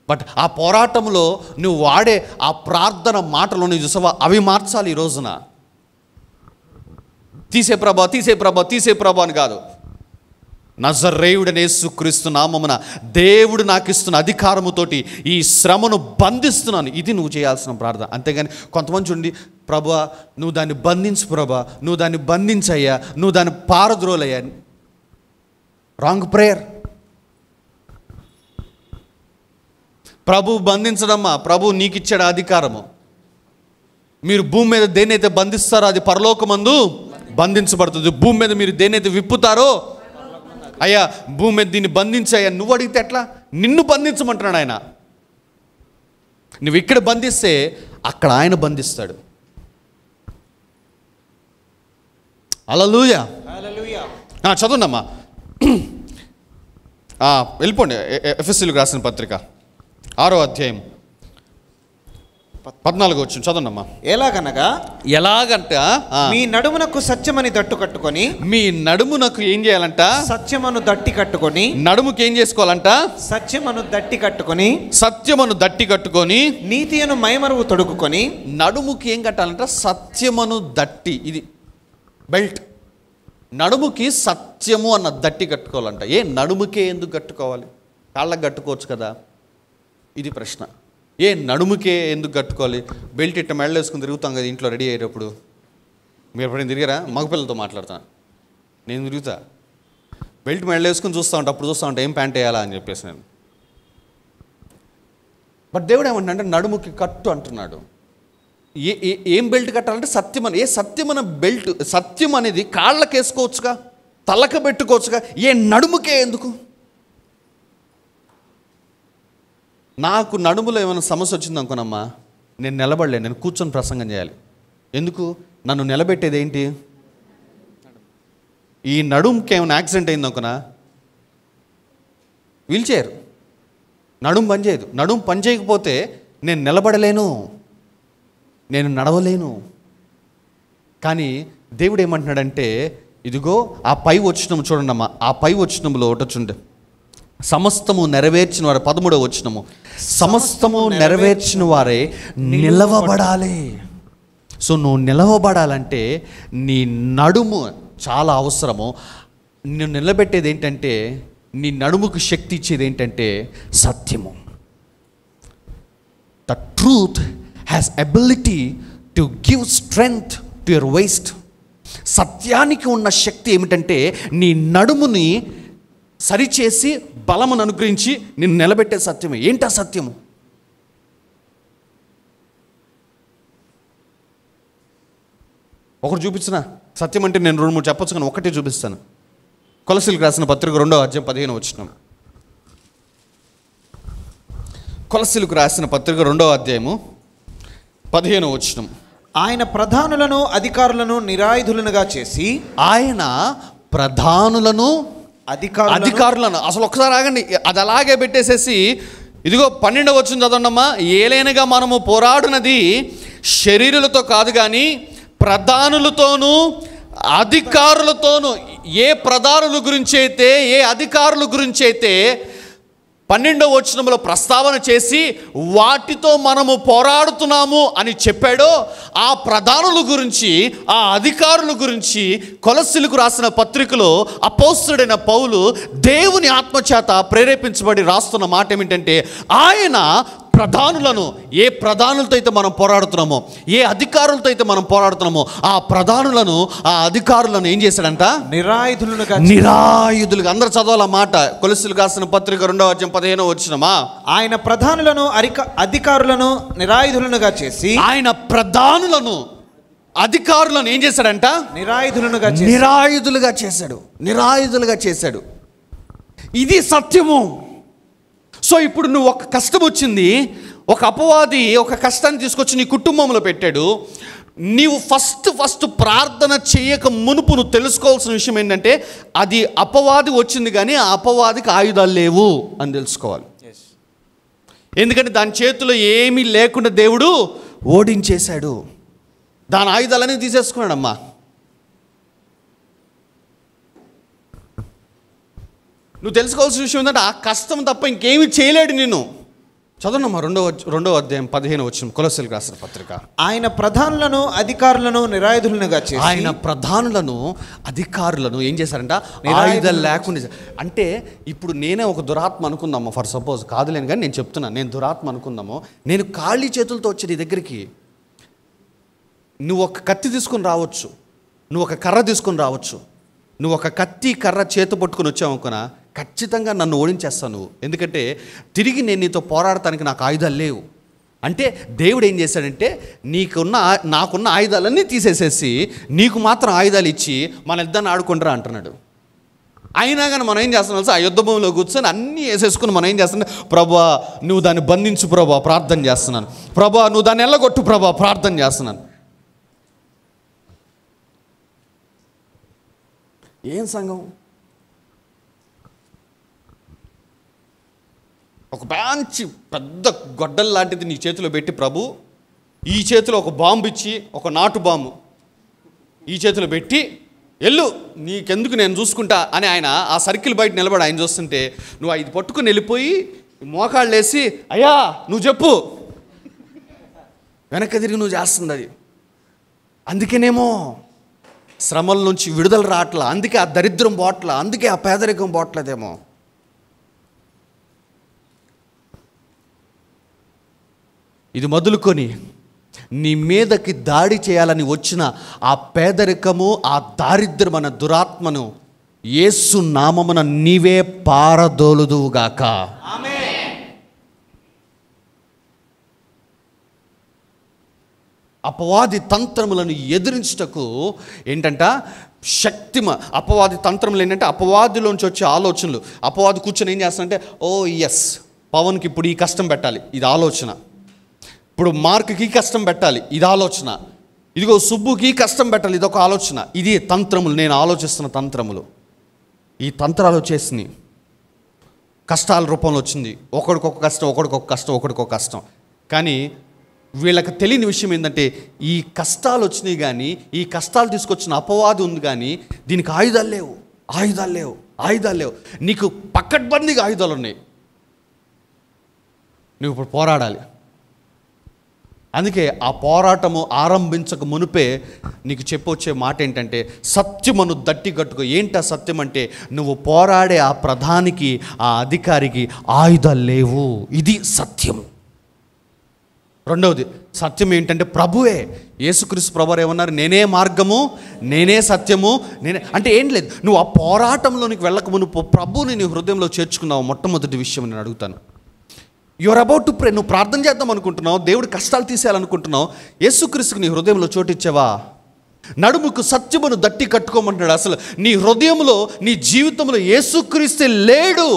బట్ ఆ పోరాటంలో నువ్వు వాడే ఆ ప్రార్థన మాటలోని చూసావా, అవి మార్చాలి. ఈ రోజున తీసే ప్రభా అని కాదు. నజరేయుడైన యేసుక్రీస్తు నామమున దేవుడు నాకు ఇస్తున్న అధికారముతోటి ఈ శ్రమను బంధిస్తున్నాను, ఇది నువ్వు చేయాల్సిన ప్రార్థన. అంతేగాని కొంతమంది చూడండి, ప్రభువా నువ్వు దాన్ని బంధించు, ప్రభా నువ్వు దాన్ని బంధించయ్యా, నువ్వు దాన్ని పారద్రోలయ్యా. Wrong prayer. ప్రభు బంధించడమ్మా, ప్రభు నీకు ఇచ్చాడు అధికారము. మీరు భూమి మీద దేన్నైతే బంధిస్తారో అది పరలోకమందు బంధించబడుతుంది. భూమి మీద మీరు దేన్నైతే విప్పుతారో, అయ్యా భూమి మీద దీన్ని బంధించాయా, నువ్వు అడిగితే ఎట్లా? నిన్ను బంధించమంటున్నాడు ఆయన. నువ్వు ఇక్కడ బంధిస్తే అక్కడ ఆయన బంధిస్తాడు. హల్లెలూయా. చదవండమ్మా, వెళ్ళిపోండి. ఎఫెసీయులకు రాసిన పత్రిక 6వ అధ్యాయం 14వ వచనం చదవండమ్మా. ఎలాగంట మీ నడుమునకు సత్యమని దట్టు కట్టుకొని. మీ నడుమునకు ఏం చేయాలంట? సత్యమును దట్టి కట్టుకొని. నడుముకి ఏం చేసుకోవాలంట? సత్యమును దట్టి కట్టుకొని. నీతియను మైమరువు తొడుగుకొని. నడుముకి ఏం కట్టాలంట? సత్యమును దట్టి. ఇది బెల్ట్. నడుముకి సత్యము అన్న దట్టి కట్టుకోవాలంట. నడుముకే ఎందుకు కట్టుకోవాలి? కాళ్ళకు కట్టుకోవచ్చు కదా. ఇది ప్రశ్న. నడుముకే ఎందుకు కట్టుకోవాలి? బెల్ట్ ఇట్ట మెడలో వేసుకుని తిరుగుతాం కదా ఇంట్లో రెడీ అయ్యేటప్పుడు. మీరు ఎప్పుడైనా తిరిగారా? మగపిల్లలతో మాట్లాడుతాను నేను. తిరుగుతా, బెల్ట్ మెడలో వేసుకుని అప్పుడు చూస్తూ ఉంటా ఏం ప్యాంట్ వేయాలా అని చెప్పేసి నేను. బట్ దేవుడు ఏమంటున్నాడంటే నడుముకి కట్టు అంటున్నాడు. ఏం బెల్ట్ కట్టాలంటే సత్యం అని. సత్యం అనే బెల్ట్, సత్యం అనేది కాళ్ళకి వేసుకోవచ్చుగా. తలక పెట్టుకోవచ్చుగా, ఏ నడుముకే ఎందుకు? నాకు నడుములో ఏమైనా సమస్య వచ్చింది అనుకోనమ్మా, నేను నిలబడలేను, నేను కూర్చొని ప్రసంగం చేయాలి. ఎందుకు? నన్ను నిలబెట్టేది ఏంటి? ఈ నడుముకి ఏమైనా యాక్సిడెంట్ అయింది అనుకున్నా, వీల్ చైర్, నడుము పనిచేయదు. నడుము పని చేయకపోతే నేను నిలబడలేను, నేను నడవలేను. కానీ దేవుడు ఏమంటున్నాడంటే, ఇదిగో ఆ పై వచనం చూడండి అమ్మా, ఆ పై వచనంలో ఒకటొచ్చుండే, సమస్తము నెరవేర్చిన వారు, 13వ వచనము, సమస్తము నెరవేర్చిన వారే నిలవబడాలి. సో నువ్వు నిలవబడాలంటే నీ నడుము చాలా అవసరము. నిన్ను నిలబెట్టేది ఏంటంటే, నీ నడుముకు శక్తి ఇచ్చేది ఏంటంటే సత్యము. The truth has ability to give strength to your waste. సత్యానికి ఉన్న శక్తి ఏమిటంటే నీ నడుముని సరిచేసి బలమును అనుగ్రహించి నిన్ను నిలబెట్టే సత్యమే. ఏంటా సత్యము? ఒకటి చూపించిన సత్యం అంటే నేను 2-3 చెప్పొచ్చు, కానీ ఒకటే చూపిస్తాను. కొలసీలకు రాసిన పత్రిక 2వ అధ్యాయం 15వ వచనం. కొలసీలకు రాసిన పత్రిక 2వ అధ్యాయము 15వ వచనం. ఆయన ప్రధానులను అధికారులను నిరాయుధులనుగా చేసి, ఆయన ప్రధానులను అధికారులను, అసలు ఒకసారి ఆగండి, అది అలాగే పెట్టేసేసి ఇదిగో 12వ వచనం చదవండమ్మా. ఏలైనగా మనము పోరాడునది శరీరులతో కాదు కానీ ప్రధానులతోనూ అధికారులతోనూ. ఏ ప్రధానుల గురించి అయితే, ఏ అధికారుల గురించి అయితే 12వ వచనంలో ప్రస్తావన చేసి వాటితో మనము పోరాడుతున్నాము అని చెప్పాడో, ఆ ప్రధానుల గురించి, ఆ అధికారుల గురించి కొలస్సీలకు రాసిన పత్రికలో అపోస్తలుడైన పౌలు దేవుని ఆత్మచేత ప్రేరేపించబడి రాస్తున్న మాట ఏమిటంటే, ఆయన ప్రధానులను, ఏ ప్రధానులతో అయితే మనం పోరాడుతున్నామో, ఏ అధికారులతో అయితే మనం పోరాడుతున్నామో, ఆ ప్రధానులను, ఆ అధికారులను ఏం చేశాడంట? నిరాయుధులుగా. అందరూ చదవాల మాట. కొలస్సీలకు రాసిన పత్రిక 2వ అధ్యాయం 15వ వచనమా. ఆయన ప్రధానులను అధికారులను నిరాయుధులనుగా చేసి, ఆయన ప్రధానులను అధికారులను ఏం చేశాడంట? నిరాయుధులుగా చేశాడు. నిరాయుధులుగా చేశాడు. ఇది సత్యము. సో ఇప్పుడు నువ్వు ఒక కష్టం వచ్చింది, ఒక అపవాది ఒక కష్టాన్ని తీసుకొచ్చి నీ కుటుంబంలో పెట్టాడు. నీవు ఫస్ట్ ప్రార్థన చేయక మునుపు నువ్వు తెలుసుకోవాల్సిన విషయం ఏంటంటే, అది అపవాది వచ్చింది కానీ ఆ అపవాదికి ఆయుధాలు లేవు అని తెలుసుకోవాలి. ఎందుకంటే దాని చేతిలో ఏమీ లేకుండా దేవుడు ఓడించేశాడు. దాని ఆయుధాలన్నీ తీసేసుకున్నాడమ్మా. నువ్వు తెలుసుకోవాల్సిన విషయం ఏంటంటే, ఆ కష్టం తప్ప ఇంకేమీ చేయలేడు నిన్ను. చదవనమ్మా 2వ అధ్యాయం 15వ వచనం, కొలస్సీలకు రాసిన పత్రిక. ఆయన ప్రధానులను అధికారులను నిరాయుధులుగా చేసి, ఆయన ప్రధానులను అధికారులను ఏం చేశారంట? ఆయుధాలు లేకుండా. అంటే ఇప్పుడు నేనే ఒక దురాత్మ అనుకుందాము, ఫర్ సపోజ్, కాదులేను కానీ నేను చెప్తున్నాను, నేను దురాత్మ అనుకుందాము. నేను ఖాళీ చేతులతో వచ్చి నీ దగ్గరికి, నువ్వు ఒక కత్తి తీసుకొని రావచ్చు, నువ్వు ఒక కర్ర తీసుకొని రావచ్చు. నువ్వు ఒక కత్తి కర్ర చేతి పట్టుకొని వచ్చావు అనుకున్నా, ఖచ్చితంగా నన్ను ఓడించేస్తాను నువ్వు. ఎందుకంటే తిరిగి నేను నీతో పోరాడటానికి నాకు ఆయుధాలు లేవు. అంటే దేవుడు ఏం చేశాడంటే, నాకున్న ఆయుధాలన్నీ తీసేసేసి నీకు మాత్రం ఆయుధాలు ఇచ్చి మన ఇద్దరిని ఆడుకుంటారా అంటున్నాడు. అయినా కానీ మనం ఏం చేస్తున్నాం? ఆ యుద్ధ భూమిలో కూర్చొని అన్నీ వేసేసుకుని మనం ఏం చేస్తున్నాం? ప్రభా నువ్వు దాన్ని బంధించు ప్రభా, ప్రార్థన చేస్తున్నాను. ప్రభా నువ్వు దాన్ని ఎల్లగొట్టు ప్రభా, ప్రార్థన చేస్తున్నాను. ఏం సంఘం? ఒక మంచి పెద్ద గొడ్డలు లాంటిది నీ చేతిలో పెట్టి, ప్రభు ఈ చేతిలో ఒక బాంబు ఇచ్చి, ఒక నాటు బాంబు ఈ చేతిలో పెట్టి, ఎల్లు నీకెందుకు నేను చూసుకుంటా అని ఆయన ఆ సర్కిల్ బయట నిలబడి ఆయన చూస్తుంటే, నువ్వు ఇది పట్టుకుని వెళ్ళిపోయి మోకాళ్ళు వేసి, అయ్యా నువ్వు చెప్పు, వెనక్కి తిరిగి నువ్వు చేస్తుంది అది. అందుకేనేమో శ్రమల నుంచి విడుదల రావట్లా, అందుకే ఆ దరిద్రం పోట్ల, అందుకే ఆ పేదరికం పోట్లేదేమో. ఇది మొదలుకొని నీ మీదకి దాడి చేయాలని వచ్చిన ఆ పేదరికము, ఆ దారిద్ర్యం అన్న దురాత్మను యేసు నామమున నీవే పారదోలుదువుగాక. అపవాది తంత్రములను ఎదిరించుటకు ఏంటంట? అపవాది తంత్రములు ఏంటంటే అపవాదిలోంచి వచ్చే ఆలోచనలు. అపవాది కూర్చొని ఏం చేస్తానంటే, ఓ ఎస్ పవన్కి ఇప్పుడు ఈ కష్టం పెట్టాలి, ఇది ఆలోచన. ఇప్పుడు మార్క్కి కష్టం పెట్టాలి, ఇది ఆలోచన. ఇదిగో సుబ్బుకి కష్టం పెట్టాలి, ఇదొక ఆలోచన. ఇది తంత్రములు, నేను ఆలోచిస్తున్న తంత్రములు. ఈ తంత్రాలు వచ్చేసినాయి, కష్టాల రూపంలో వచ్చింది. ఒకడికొక కష్టం, ఒకడికొక కష్టం, ఒకడికొక కష్టం. కానీ వీళ్ళకి తెలియని విషయం ఏంటంటే, ఈ కష్టాలు వచ్చినాయి కానీ, ఈ కష్టాలు తీసుకొచ్చిన అపవాది ఉంది కానీ, దీనికి ఆయుధాలు లేవు, ఆయుధాలు లేవు, ఆయుధాలు లేవు. నీకు పక్కడ్బందీగా ఆయుధాలు ఉన్నాయి, నువ్వు ఇప్పుడు పోరాడాలి. అందుకే ఆ పోరాటము ఆరంభించక మునిపే నీకు చెప్పొచ్చే మాట ఏంటంటే, సత్యమును దట్టి కట్టుకో. ఏంటా సత్యం అంటే, నువ్వు పోరాడే ఆ ప్రధానికి, ఆ అధికారికి ఆయుధాలు లేవు. ఇది సత్యము. రెండవది సత్యం ఏంటంటే ప్రభువే. యేసుక్రీస్తు ప్రభువారు ఏమన్నారు? నేనే మార్గము, నేనే సత్యము, నేనే. అంటే ఏం లేదు, నువ్వు ఆ పోరాటంలోనికి వెళ్ళక మునుపు ప్రభువుని నీ హృదయంలో చేర్చుకున్నావు. మొట్టమొదటి విషయం నేను అడుగుతాను. Your about to pray. నువ్వు ప్రార్థన చేద్దాం అనుకుంటున్నావు, దేవుడు కష్టాలు తీసేయాలనుకుంటున్నావు. యేసుక్రీస్తుకి నీ హృదయంలో చోటిచ్చావా? నడుముకు సత్యమును దట్టి కట్టుకోమంటున్నాడు. అసలు నీ హృదయంలో, నీ జీవితంలో యేసుక్రీస్తే లేడు,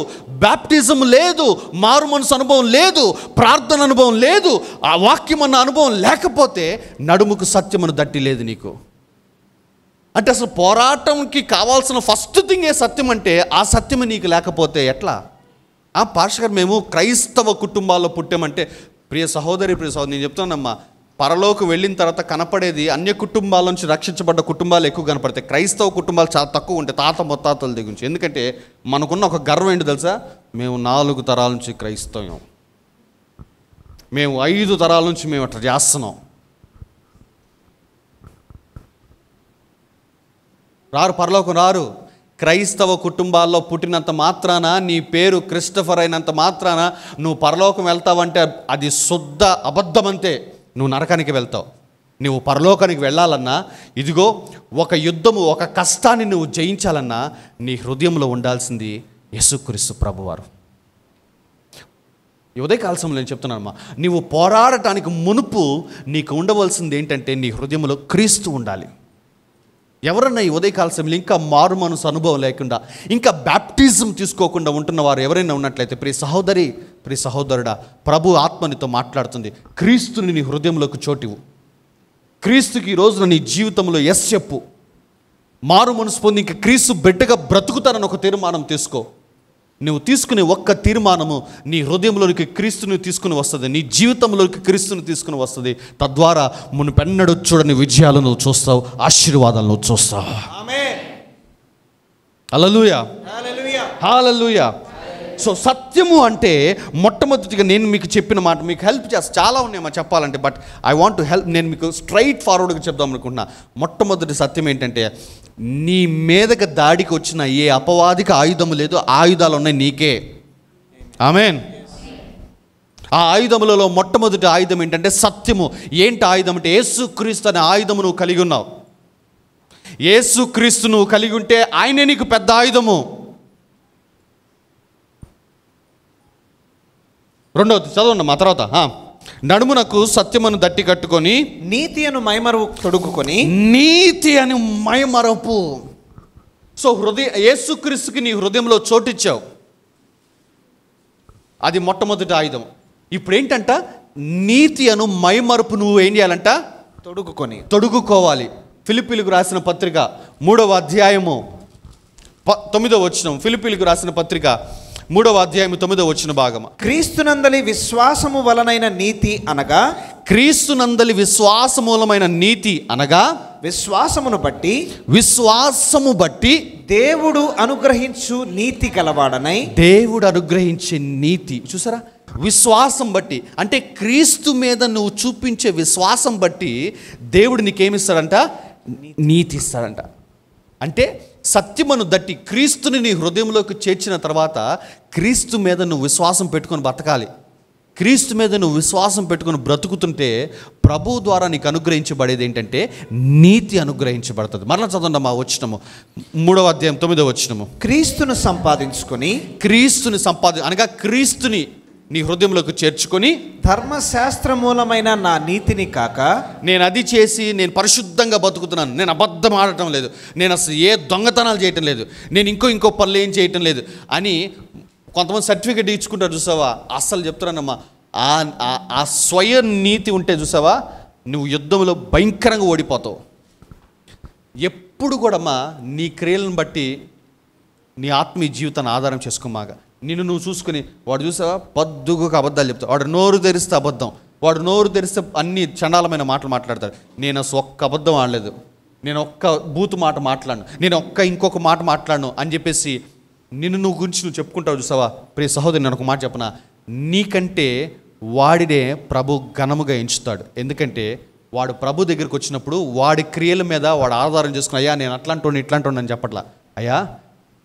బ్యాప్టిజం లేదు, మారు మనసు అనుభవం లేదు, ప్రార్థన అనుభవం లేదు, ఆ వాక్యం అన్న అనుభవం లేకపోతే నడుముకు సత్యమును దట్టి లేదు నీకు. అంటే అసలు పోరాటంకి కావాల్సిన ఫస్ట్ థింగ్ ఏ సత్యం అంటే, ఆ సత్యము నీకు లేకపోతే ఎట్లా? పాస్టర్ గారు, మేము క్రైస్తవ కుటుంబాల్లో పుట్టామంటే, ప్రియ సహోదరి, నేను చెప్తానమ్మా, పరలోకి వెళ్ళిన తర్వాత కనపడేది అన్య కుటుంబాల నుంచి రక్షించబడ్డ కుటుంబాలు ఎక్కువ కనపడతాయి. క్రైస్తవ కుటుంబాలు చాలా తక్కువ ఉంటాయి, తాత ముత్తాతల దగ్గర నుంచి. ఎందుకంటే మనకున్న ఒక గర్వం ఏంటి తెలుసా? మేము 4 తరాల నుంచి క్రైస్తవం, మేము 5 తరాల నుంచి మేము అట్లా చేస్తున్నాం. రారు, పరలోకం రారు. క్రైస్తవ కుటుంబాల్లో పుట్టినంత మాత్రాన, నీ పేరు క్రిస్టఫర్ అయినంత మాత్రాన నువ్వు పరలోకం వెళ్తావంటే అది శుద్ధ అబద్ధమంతే. నువ్వు నరకానికి వెళ్తావు. నువ్వు పరలోకానికి వెళ్ళాలన్నా, ఇదిగో ఒక యుద్ధము, ఒక కష్టాన్ని నువ్వు జయించాలన్నా నీ హృదయంలో ఉండాల్సింది యేసుక్రీస్తు ప్రభువారు. ఈ ఉదయకాల సమయంలో నేను చెప్తున్నానమ్మా, నీవు పోరాడటానికి మునుపు నీకు ఉండవలసింది ఏంటంటే, నీ హృదయంలో క్రీస్తు ఉండాలి. ఎవరన్నా ఈ ఉదయకాల సమయంలో ఇంకా మారు మనసు అనుభవం లేకుండా, ఇంకా బ్యాప్టిజం తీసుకోకుండా ఉంటున్న వారు ఎవరైనా ఉన్నట్లయితే, ప్రియ సహోదరి, ప్రియ సహోదరుడా, ప్రభు ఆత్మనితో మాట్లాడుతుంది. క్రీస్తుని నీ హృదయంలోకి చోటివు. క్రీస్తుకి ఈ రోజున నీ జీవితంలో ఎస్ చెప్పు. మారు మనసు పొంది ఇంకా క్రీస్తు బిడ్డగా బ్రతుకుతానని ఒక తీర్మానం తీసుకో. నువ్వు తీసుకునే ఒక్క తీర్మానము నీ హృదయంలోనికి క్రీస్తుని తీసుకుని వస్తుంది, నీ జీవితంలోకి క్రీస్తుని తీసుకుని వస్తుంది. తద్వారా మునుపెన్నడూ చూడని విజయాలు నువ్వు చూస్తావు, ఆశీర్వాదాలు నువ్వు చూస్తావు. ఆమేన్. హల్లెలూయా, హల్లెలూయా, హల్లెలూయా. సో సత్యము అంటే మొట్టమొదటిగా నేను మీకు చెప్పిన మాట మీకు హెల్ప్ చేస్తా. చాలా ఉన్నాయమ్మా చెప్పాలంటే, but I want to help. నేను మీకు స్ట్రైట్ ఫార్వర్డ్గా చెప్దాం అనుకుంటున్నా. మొట్టమొదటి సత్యం ఏంటంటే, నీ మీదకి దాడికి వచ్చిన ఏ అపవాదికి ఆయుధము లేదు, ఆయుధాలు ఉన్నాయి నీకే. ఆమేన్. ఆ ఆయుధములలో మొట్టమొదటి ఆయుధం ఏంటంటే సత్యము. ఏంటి ఆయుధం అంటే, యేసుక్రీస్తు అనే ఆయుధము నువ్వు కలిగి ఉన్నావు. యేసుక్రీస్తు నువ్వు కలిగి ఉంటే ఆయనే నీకు పెద్ద ఆయుధము. రెండవది చదవండి మా తర్వాత. నడుమునకు సత్యమును దట్టి కట్టుకొని, నీతి అను మైమరపు తొడుగుకొని. నీతి అని మైమరపు. సో యేసుక్రీస్తుకి నీ హృదయంలో చోటిచ్చావు, అది మొట్టమొదటి ఆయుధం. ఇప్పుడు ఏంటంట, నీతి అను మైమరపు నువ్వు ఏం చేయాలంట? తొడుగుకోవాలి. ఫిలిప్పీలకు రాసిన పత్రిక 3వ అధ్యాయము 9వ వచనం. ఫిలిప్పీలకు రాసిన పత్రిక 3వ అధ్యాయం 9వ వచన భాగం. క్రీస్తునందలి విశ్వాసము వలనైన నీతి అనగా, క్రీస్తునందలి విశ్వాసమూలమైన నీతి అనగా, విశ్వాసమును బట్టి దేవుడు అనుగ్రహించు నీతి గలవాడనై. దేవుడు అనుగ్రహించే నీతి చూసారా? విశ్వాసం బట్టి అంటే క్రీస్తు మీద నువ్వు చూపించే విశ్వాసం బట్టి దేవుడు నీకేమిస్తాడంట? నీతి ఇస్తాడంట. అంటే సత్యమును దట్టి క్రీస్తుని నీ హృదయంలోకి చేర్చిన తర్వాత క్రీస్తు మీద నువ్వు విశ్వాసం పెట్టుకొని బతకాలి. క్రీస్తు మీద నువ్వు విశ్వాసం పెట్టుకొని బ్రతుకుతుంటే ప్రభు ద్వారా నీకు అనుగ్రహించబడేది ఏంటంటే నీతి అనుగ్రహించబడుతుంది. మరలా చదవండి మా వచనము 3వ అధ్యాయం 9వ వచనము. క్రీస్తుని సంపాదించుకొని, అనగా క్రీస్తుని నీ హృదయంలోకి చేర్చుకొని ధర్మశాస్త్ర మూలమైన నా నీతిని కాక నేను అది చేసి నేను పరిశుద్ధంగా బతుకుతున్నాను, నేను అబద్ధం ఆడటం లేదు, నేను అసలు ఏ దొంగతనాలు చేయటం లేదు, నేను ఇంకో పనులు ఏం చేయటం లేదు అని కొంతమంది సర్టిఫికేట్ ఇచ్చుకుంటారు చూసావా. అస్సలు చెప్తున్నానమ్మా, ఆ స్వయం నీతి ఉంటే చూసావా, నువ్వు యుద్ధంలో భయంకరంగా ఓడిపోతావు. ఎప్పుడు కూడా అమ్మా నీ క్రియలను బట్టి నీ ఆత్మీయ జీవితాన్ని ఆధారం చేసుకోమాగా. నిన్ను నువ్వు చూసుకుని, వాడు చూసావా పద్దుగా అబద్ధాలు చెప్తావు, వాడు నోరు తెరిస్తే అబద్ధం, వాడు నోరు తెరిస్తే అన్ని చండాలమైన మాటలు మాట్లాడతాడు. నేను అసలు ఒక్క అబద్ధం ఆడలేదు, నేను ఒక్క బూతు మాట మాట్లాడను, నేను ఇంకొక మాట మాట్లాడను అని చెప్పేసి నిన్ను నువ్వు గురించి నువ్వు చెప్పుకుంటావు చూసావా. ప్రియ సహోదరి, నేను ఒక మాట చెప్పనా, నీకంటే వాడినే ప్రభు ఘనముగా ఎంచుతాడు. ఎందుకంటే వాడు ప్రభు దగ్గరికి వచ్చినప్పుడు వాడి క్రియల మీద వాడు ఆధారం చేసుకుని, అయ్యా నేను అట్లాంటి ఇట్లాంటి అని చెప్పట్లా, అయ్యా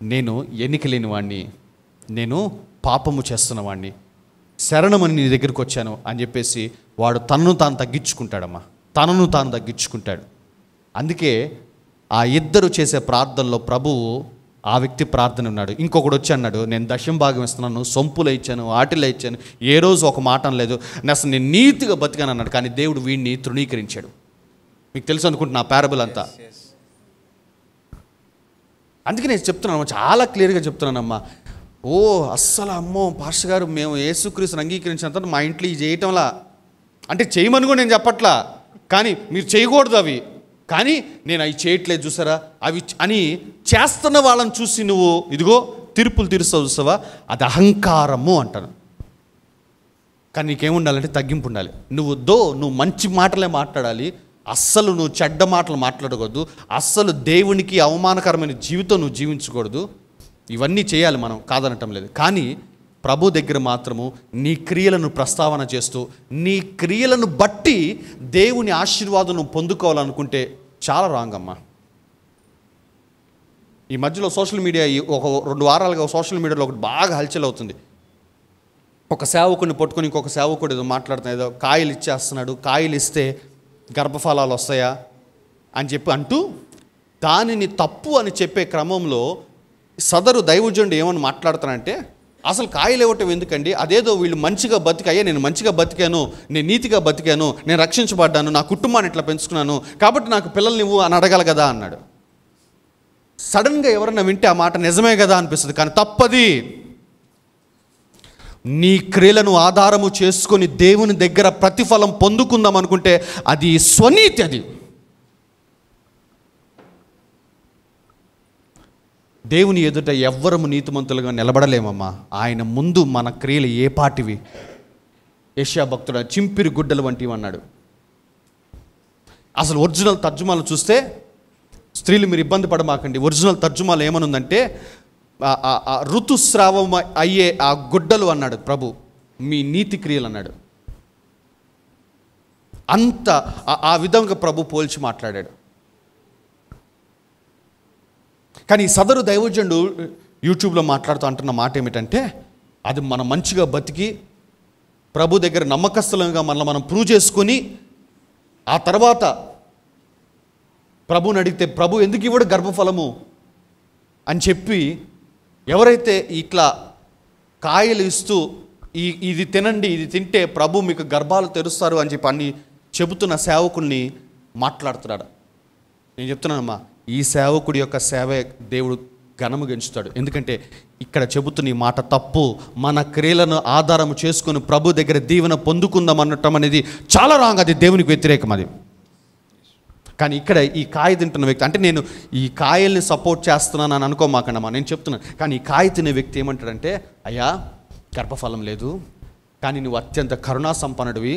నేను ఎన్నిక లేని వాడిని, నేను పాపము చేస్తున్న వాడిని, శరణమని నీ దగ్గరికి వచ్చాను అని చెప్పేసి వాడు తనను తాను తగ్గించుకుంటాడమ్మా, తనను తాను తగ్గించుకుంటాడు. అందుకే ఆ ఇద్దరు చేసే ప్రార్థనలో ప్రభువు ఆ వ్యక్తి ప్రార్థన ఉన్నాడు. ఇంకొకడు వచ్చి అన్నాడు, నేను దశమ భాగం ఇస్తున్నాను, సొంపులో ఇచ్చాను, ఆటిలో ఇచ్చాను, ఏ రోజు ఒక మాట అనలేదు, అసలు నేను నీతిగా బతికాను అన్నాడు. కానీ దేవుడు వీడిని తృణీకరించాడు. మీకు తెలుసు అనుకుంటున్నా ఆ పారబుల్ అంతా. అందుకే నేను చెప్తున్నాను, చాలా క్లియర్గా చెప్తున్నానమ్మా. అస్సలు అమ్మో పాస్టర్ గారు, మేము యేసుక్రీస్తుని అంగీకరించినంత మా ఇంట్లో ఇది చేయటంలా అంటే చేయమని కూడా నేను చెప్పట్లా, కానీ మీరు చేయకూడదు అవి, కానీ నేను అవి చేయట్లేదు చూసారా అవి అని చేస్తున్న వాళ్ళని చూసి నువ్వు ఇదిగో తీర్పులు తీరుస్తావు చూసావా, అది అహంకారము అంటాను. కానీ నీకేముండాలంటే తగ్గింపు ఉండాలి. నువ్వు మంచి మాటలే మాట్లాడాలి, అస్సలు నువ్వు చెడ్డ మాటలు మాట్లాడకూడదు, అస్సలు దేవునికి అవమానకరమైన జీవితం నువ్వు జీవించకూడదు. ఇవన్నీ చేయాలి, మనం కాదనటం లేదు. కానీ ప్రభు దగ్గర మాత్రము నీ క్రియలను ప్రస్తావన చేస్తూ నీ క్రియలను బట్టి దేవుని ఆశీర్వాదం నువ్వు పొందుకోవాలనుకుంటే చాలా రాంగ్ అమ్మా. ఈ మధ్యలో సోషల్ మీడియా ఒక 2 వారాలుగా సోషల్ మీడియాలో ఒకటి బాగా హల్చల్ అవుతుంది. ఒక సేవకుడిని పట్టుకొని ఇంకొక సేవకుడు ఏదో మాట్లాడుతున్నాడు, ఏదో కాయలు ఇచ్చేస్తున్నాడు, కాయలు ఇస్తే గర్భఫలాలు వస్తాయా అని చెప్పి అంటూ దానిని తప్పు అని చెప్పే క్రమంలో సదరు దైవజనుడు ఏమని మాట్లాడుతానంటే, అసలు కాయలు ఇవ్వటం ఎందుకండి, అదేదో వీళ్ళు మంచిగా బతికాయే, నేను మంచిగా బతికాను, నేను నీతిగా బతికాను, నేను రక్షించబడ్డాను, నా కుటుంబాన్ని ఇట్లా పెంచుకున్నాను కాబట్టి నాకు పిల్లల్ని ఇవ్వు అని అడగాలి కదా అన్నాడు. సడన్గా ఎవరన్నా వింటే ఆ మాట నిజమే కదా అనిపిస్తుంది, కానీ తప్పది. నీ క్రియలను ఆధారము చేసుకొని దేవుని దగ్గర ప్రతిఫలం పొందుకుందాం అనుకుంటే అది స్వనీతి. అది దేవుని ఎదుట ఎవ్వరము నీతిమంతులుగా నిలబడలేమమ్మా. ఆయన ముందు మన క్రియలు ఏ పాటివి. యెషయా భక్తుడు చింపిరి గుడ్డలు వంటివి అన్నాడు. అసలు ఒరిజినల్ తర్జుమాలు చూస్తే, స్త్రీలు మీరు ఇబ్బంది పడమాకండి, ఒరిజినల్ తర్జుమాలు ఏమనుందంటే ఋతుస్రావం అయ్యే ఆ గుడ్డలు అన్నాడు ప్రభు, మీ నీతి క్రియలు అన్నాడు. అంత ఆ విధంగా ప్రభు పోల్చి మాట్లాడాడు. కానీ సదరు దైవజనుడు యూట్యూబ్లో మాట్లాడుతూ అంటున్న మాట ఏమిటంటే, అది మనం మంచిగా బతికి ప్రభు దగ్గర నమ్మకస్తులంగా మనం ప్రూవ్ చేసుకొని ఆ తర్వాత ప్రభుని అడిగితే ప్రభు ఎందుకు ఇవ్వడు గర్భఫలము అని చెప్పి, ఎవరైతే ఇట్లా కాయలు ఇస్తూ ఇది తినండి, ఇది తింటే ప్రభు మీకు గర్భాలు తెరుస్తారు అని చెప్పి అన్ని చెబుతున్న సేవకుల్ని మాట్లాడుతున్నాడు. నేను చెప్తున్నానమ్మా, ఈ సేవకుడి యొక్క సేవే దేవుడు ఘనముగా ఎంచుతాడు. ఎందుకంటే ఇక్కడ చెబుతున్న ఈ మాట తప్పు. మన క్రియలను ఆధారం చేసుకుని ప్రభు దగ్గర దీవెన పొందుకుందాం అనటం అనేది చాలా రాంగ్, అది దేవునికి వ్యతిరేకం అది. కానీ ఇక్కడ ఈ కాయ తింటున్న వ్యక్తి, అంటే నేను ఈ కాయల్ని సపోర్ట్ చేస్తున్నాను అని అనుకోమాకండమ్మా, నేను చెప్తున్నాను. కానీ ఈ కాయ తినే వ్యక్తి ఏమంటాడంటే, అయ్యా గర్భఫలం లేదు, కానీ నువ్వు అత్యంత కరుణా సంపన్నుడివి,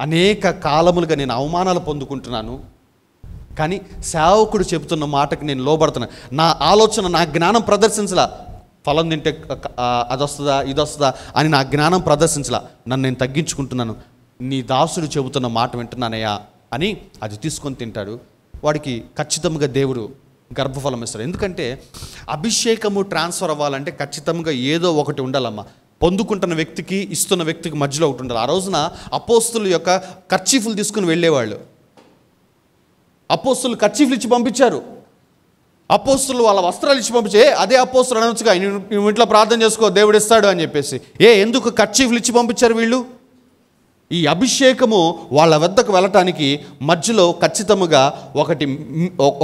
అనేక కాలములుగా నేను అవమానాలు పొందుకుంటున్నాను, కానీ సేవకుడు చెబుతున్న మాటకి నేను లోబడుతున్నా, నా ఆలోచన నా జ్ఞానం ప్రదర్శించలా, ఫలం తింటే అది వస్తుందా ఇది వస్తుందా అని నా జ్ఞానం ప్రదర్శించలా, నన్ను నేను తగ్గించుకుంటున్నాను, నీ దాసుడు చెబుతున్న మాట వింటున్నానయ్యా అని అది తీసుకొని తింటాడు. వాడికి ఖచ్చితంగా దేవుడు గర్భఫలం ఇస్తాడు. ఎందుకంటే అభిషేకము ట్రాన్స్ఫర్ అవ్వాలంటే ఖచ్చితంగా ఏదో ఒకటి ఉండాలమ్మా. పొందుకుంటున్న వ్యక్తికి ఇస్తున్న వ్యక్తికి మధ్యలో ఒకటి ఉండాలి. ఆ రోజున అపోస్తుల యొక్క కర్చీఫ్లు తీసుకుని వెళ్ళేవాళ్ళు. అపోస్తులు కర్చీఫ్లు ఇచ్చి పంపించారు. అపోస్తులు వాళ్ళ వస్త్రాలు ఇచ్చి పంపించే అదే అపోస్తులు అనవచ్చుగా, నువ్వు ఇంట్లో ప్రార్థన చేసుకో దేవుడు ఇస్తాడు అని చెప్పేసి. ఎందుకు కర్చీఫ్లు ఇచ్చి పంపించారు వీళ్ళు? ఈ అభిషేకము వాళ్ళ వద్దకు వెళ్ళటానికి మధ్యలో ఖచ్చితంగా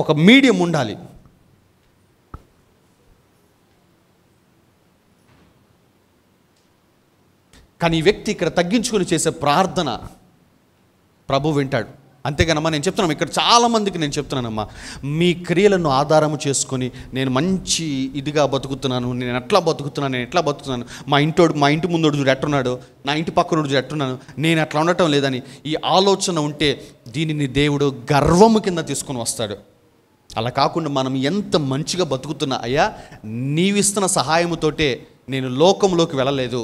ఒక మీడియం ఉండాలి. కానీ ఈ వ్యక్తి ఇక్కడ తగ్గించుకొని చేసే ప్రార్థన ప్రభు వింటాడు. అంతేగానమ్మా, నేను చెప్తున్నాను ఇక్కడ చాలామందికి నేను చెప్తున్నానమ్మా, మీ క్రియలను ఆధారము చేసుకొని నేను మంచి ఇదిగా బతుకుతున్నాను, నేను ఎట్లా బతుకుతున్నాను, మా ఇంటి ముందు చూడు ఎట్టున్నాడు, నా ఇంటి పక్కన చూడు ఎట్టున్నాను, నేను అట్లా ఉండటం లేదని ఈ ఆలోచన ఉంటే దీనిని దేవుడు గర్వము కింద తీసుకొని వస్తాడు. అలా కాకుండా మనం ఎంత మంచిగా బతుకుతున్నా, అయ్యా నీవిస్తున్న సహాయముతోటే నేను లోకంలోకి వెళ్ళలేదు,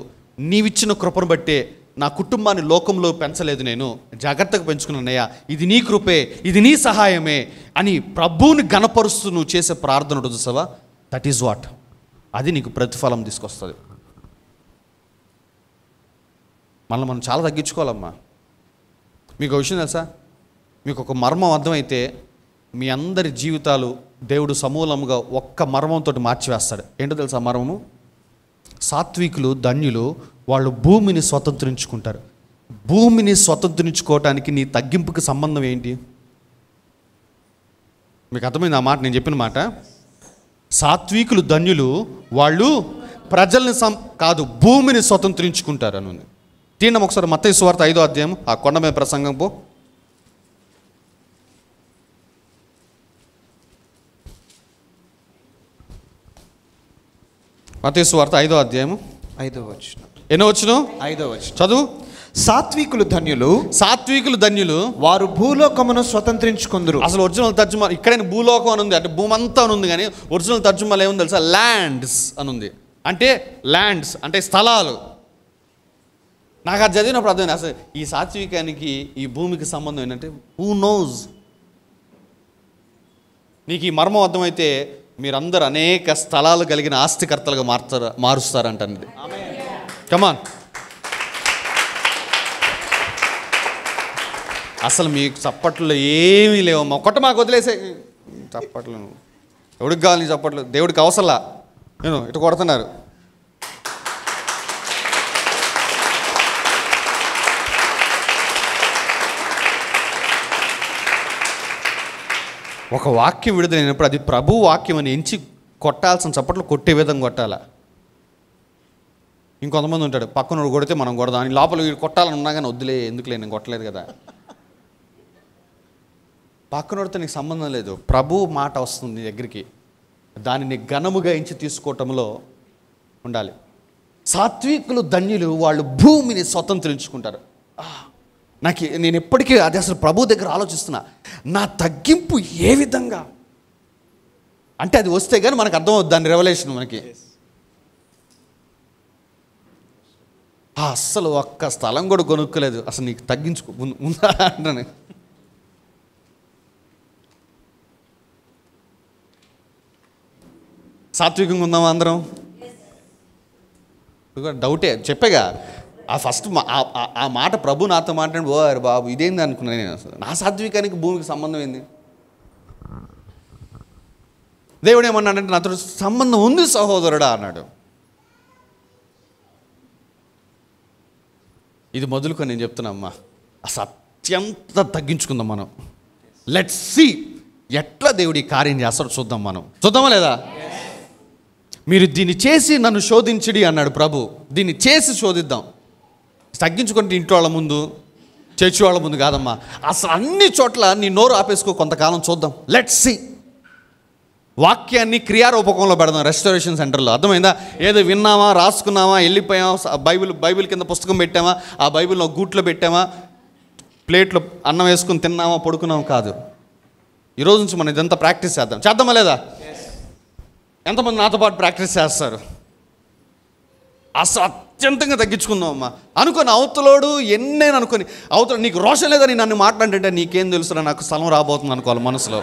నీవిచ్చిన కృపను బట్టే నా కుటుంబాన్ని లోకంలో పెంచలేదు, నేను జాగ్రత్తగా పెంచుకున్నానయ్యా, ఇది నీ కృపే, ఇది నీ సహాయమే అని ప్రభువుని గణపరుస్తూ నువ్వు చేసే ప్రార్థన చూసావా, దట్ ఈజ్ వాట్, అది నీకు ప్రతిఫలం తీసుకొస్తుంది. మనం చాలా తగ్గించుకోవాలమ్మా. మీకు ఒక విషయం తెలుసా, మీకు ఒక మర్మం అర్థమైతే మీ అందరి జీవితాలు దేవుడు సమూలంగా ఒక్క మర్మంతో మార్చివేస్తాడు. ఏంటో తెలుసా మర్మము? సాత్వికులు ధన్యులు, వాళ్ళు భూమిని స్వతంత్రించుకుంటారు. భూమిని స్వతంత్రించుకోవటానికి నీ తగ్గింపుకి సంబంధం ఏంటి? మీకు అర్థమైంది ఆ మాట, నేను చెప్పిన మాట? సాత్వికులు ధన్యులు, వాళ్ళు ప్రజల్ని కాదు భూమిని స్వతంత్రించుకుంటారు అని ఉంది. తీయండి ఒకసారి మత్తయి సువార్త 5వ అధ్యాయం, ఆ కొండ మీద ప్రసంగం పో. మత్తయి సువార్త 5వ అధ్యాయం 5వ వచనం. ఎన్నో వచనం? 5వ వచనం చదువు. సాత్వికులు ధన్యులు, వారు భూలోకమును స్వతంత్రించుకుందురు. అసలు ఒరిజినల్ తర్జుమా ఇక్కడైనా భూలోకం అని ఉంది, అంటే భూమి అంతా అని ఉంది, కానీ ఒరిజినల్ తర్జుమాలో ఏముంది తెలుసా? ల్యాండ్స్ అని ఉంది. అంటే ల్యాండ్స్ అంటే స్థలాలు. నాకు అది చదివినప్పుడు అర్థమైంది, అసలు ఈ సాత్వికానికి ఈ భూమికి సంబంధం ఏంటంటే హూ నోస్. నీకు ఈ మర్మం అర్థమైతే మీరందరూ అనేక స్థలాలు కలిగిన ఆస్తికర్తలుగా మారుస్తారంటండి. కమాన్. అసలు మీకు చప్పట్లు ఏమీ లేవమ్మా, ఒక్కటి మాకు వదిలేసే చప్పట్లు. ఎవడికి కావాలి నీ చప్పట్లు? దేవుడికి అవసరంలా, నేను ఇటు కొడుతున్నారు. ఒక వాక్యం విడుదలైనప్పుడు అది ప్రభు వాక్యం అని ఎంచి కొట్టాల్సిన చప్పట్లు కొట్టే విధంగా కొట్టాలా. ఇంకొంతమంది ఉంటాడు, పక్కన కొడితే మనం కొడదాం అని లోపల వీడు కొట్టాలని ఉన్నా కానీ వద్దులే, ఎందుకులే, నేను కొట్టలేదు కదా. పక్కన కొడితే నీకు సంబంధం లేదు, ప్రభు మాట వస్తుంది నీ దగ్గరికి, దానిని ఘనముగా ఎంచి తీసుకోవటంలో ఉండాలి. సాత్వికులు ధన్యులు, వాళ్ళు భూమిని స్వతంత్రించుకుంటారు. నేను ఎప్పటికీ అది అసలు ప్రభు దగ్గర ఆలోచిస్తున్నా, నా తగ్గింపు ఏ విధంగా అంటే అది వస్తే కానీ మనకు అర్థమవుతుంది దాని రెవల్యూషన్ మనకి. అస్సలు ఒక్క స్థలం కూడా కొనుక్కోలేదు, అసలు నీకు తగ్గించుకో ఉందా అంటాను. సాత్వికంగా ఉందామా అందరం? డౌటే, చెప్పేగా ఫస్ట్ ఆ మాట ప్రభు నాతో మాట్లాడి, ఓ అరే బాబు ఇదేంది అనుకున్నాను నేను. అసలు నా సాత్వికానికి భూమికి సంబంధం ఏంది? దేవుడు ఏమన్నాడంటే నాతో సంబంధం ఉంది సహోదరుడా అన్నాడు. ఇది మొదలుకొని నేను చెప్తున్నా, అసలు అత్యంత తగ్గించుకుందాం మనం. లెట్స్ సీ ఎట్లా దేవుడి కార్యం చేస్తాడో చూద్దాం. మనం చూద్దామా లేదా? మీరు దీన్ని చేసి నన్ను శోధించడి అన్నాడు ప్రభు. దీన్ని చేసి శోధిద్దాం. తగ్గించుకుంటే ఇంట్లో వాళ్ళ ముందు, చర్చి వాళ్ళ ముందు కాదమ్మా, అసలు అన్ని చోట్ల నీ నోరు ఆపేసుకో, కొంతకాలం చూద్దాం. Let's see. వాక్యాన్ని క్రియారూపకంలో పెడదాం రెస్టరేషన్ సెంటర్లో. అర్థమైందా? ఏదో విన్నామా, రాసుకున్నామా, వెళ్ళిపోయామా, బైబిల్ కింద పుస్తకం పెట్టామా, ఆ బైబిల్ని గూట్లో పెట్టామా, ప్లేట్లో అన్నం వేసుకుని తిన్నామా, పడుకున్నామా కాదు. ఈరోజు నుంచి మనం ఇదంతా ప్రాక్టీస్ చేద్దామా లేదా? ఎంతమంది నాతో పాటు ప్రాక్టీస్ చేస్తారు? అసలు అత్యంతంగా తగ్గించుకుందాం అమ్మా. అనుకోని అవతలోడు ఎన్నైనా అనుకొని, అవతల నీకు రోషం లేదని నన్ను మాట్లాడంటే నీకేం తెలుసురా, నాకు స్థలం రాబోతుంది అనుకోవాలి మనసులో.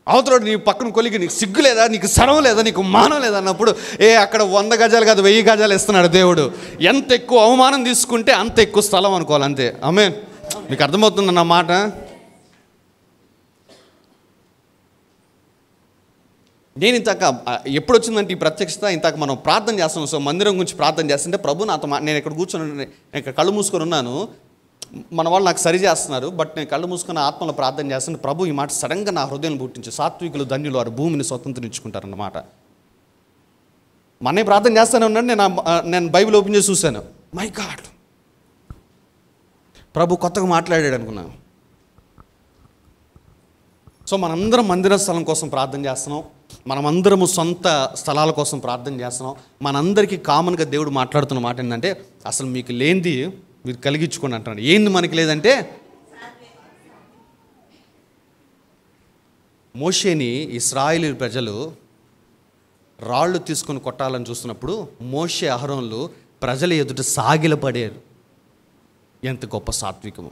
అవతలోడు నీ పక్కన కొలిగి నీకు సిగ్గు లేదా, నీకు సరం లేదా, నీకు మానం లేదా అన్నప్పుడు అక్కడ 100 గజాలు కాదు 1000 గజాలు ఇస్తున్నాడు దేవుడు. ఎంత ఎక్కువ అవమానం తీసుకుంటే అంత ఎక్కువ స్థలం అనుకోవాలి, అంతే. ఆమేన్. మీకు అర్థమవుతుంది నా మాట? నేను ఇంతాక ఎప్పుడు వచ్చిందంటే ఈ ప్రత్యక్షత, ఇంతాక మనం ప్రార్థన చేస్తున్నాం. సో మందిరం గురించి ప్రార్థన చేస్తుంటే ప్రభు నాతో నేను ఇక్కడ కూర్చొని, నేను ఇక్కడ కళ్ళు మూసుకొని ఉన్నాను, మన వాళ్ళు నాకు సరి చేస్తున్నారు, బట్ నేను కళ్ళు మూసుకొని ఆత్మలో ప్రార్థన చేస్తుంటే ప్రభు ఈ మాట సడన్గా నా హృదయం పుట్టించి, సాత్వికులు ధన్యులు వారు భూమిని స్వతంత్రించుకుంటారన్నమాట. మనే ప్రార్థన చేస్తూనే ఉన్నాను, నేను బైబిల్ ఓపెన్ చేసి చూశాను. మై గాడ్, ప్రభు కొత్తగా మాట్లాడాడు అనుకున్నాను. సో మనందరం మందిర స్థలం కోసం ప్రార్థన చేస్తున్నాం, మనమందరము సొంత స్థలాల కోసం ప్రార్థన చేస్తున్నాం. మనందరికీ కామన్గా దేవుడు మాట్లాడుతున్న మాట ఏంటంటే, అసలు మీకు లేనిది మీరు కలిగించుకోండి అంటున్నాడు. ఏంది మనకి లేదంటే, మోషేని ఇశ్రాయేలు ప్రజలు రాళ్ళు తీసుకొని కొట్టాలని చూస్తున్నప్పుడు మోషే అహరోన్లు ప్రజల ఎదుట సాగిలపడారు. ఎంత గొప్ప సాత్వికము!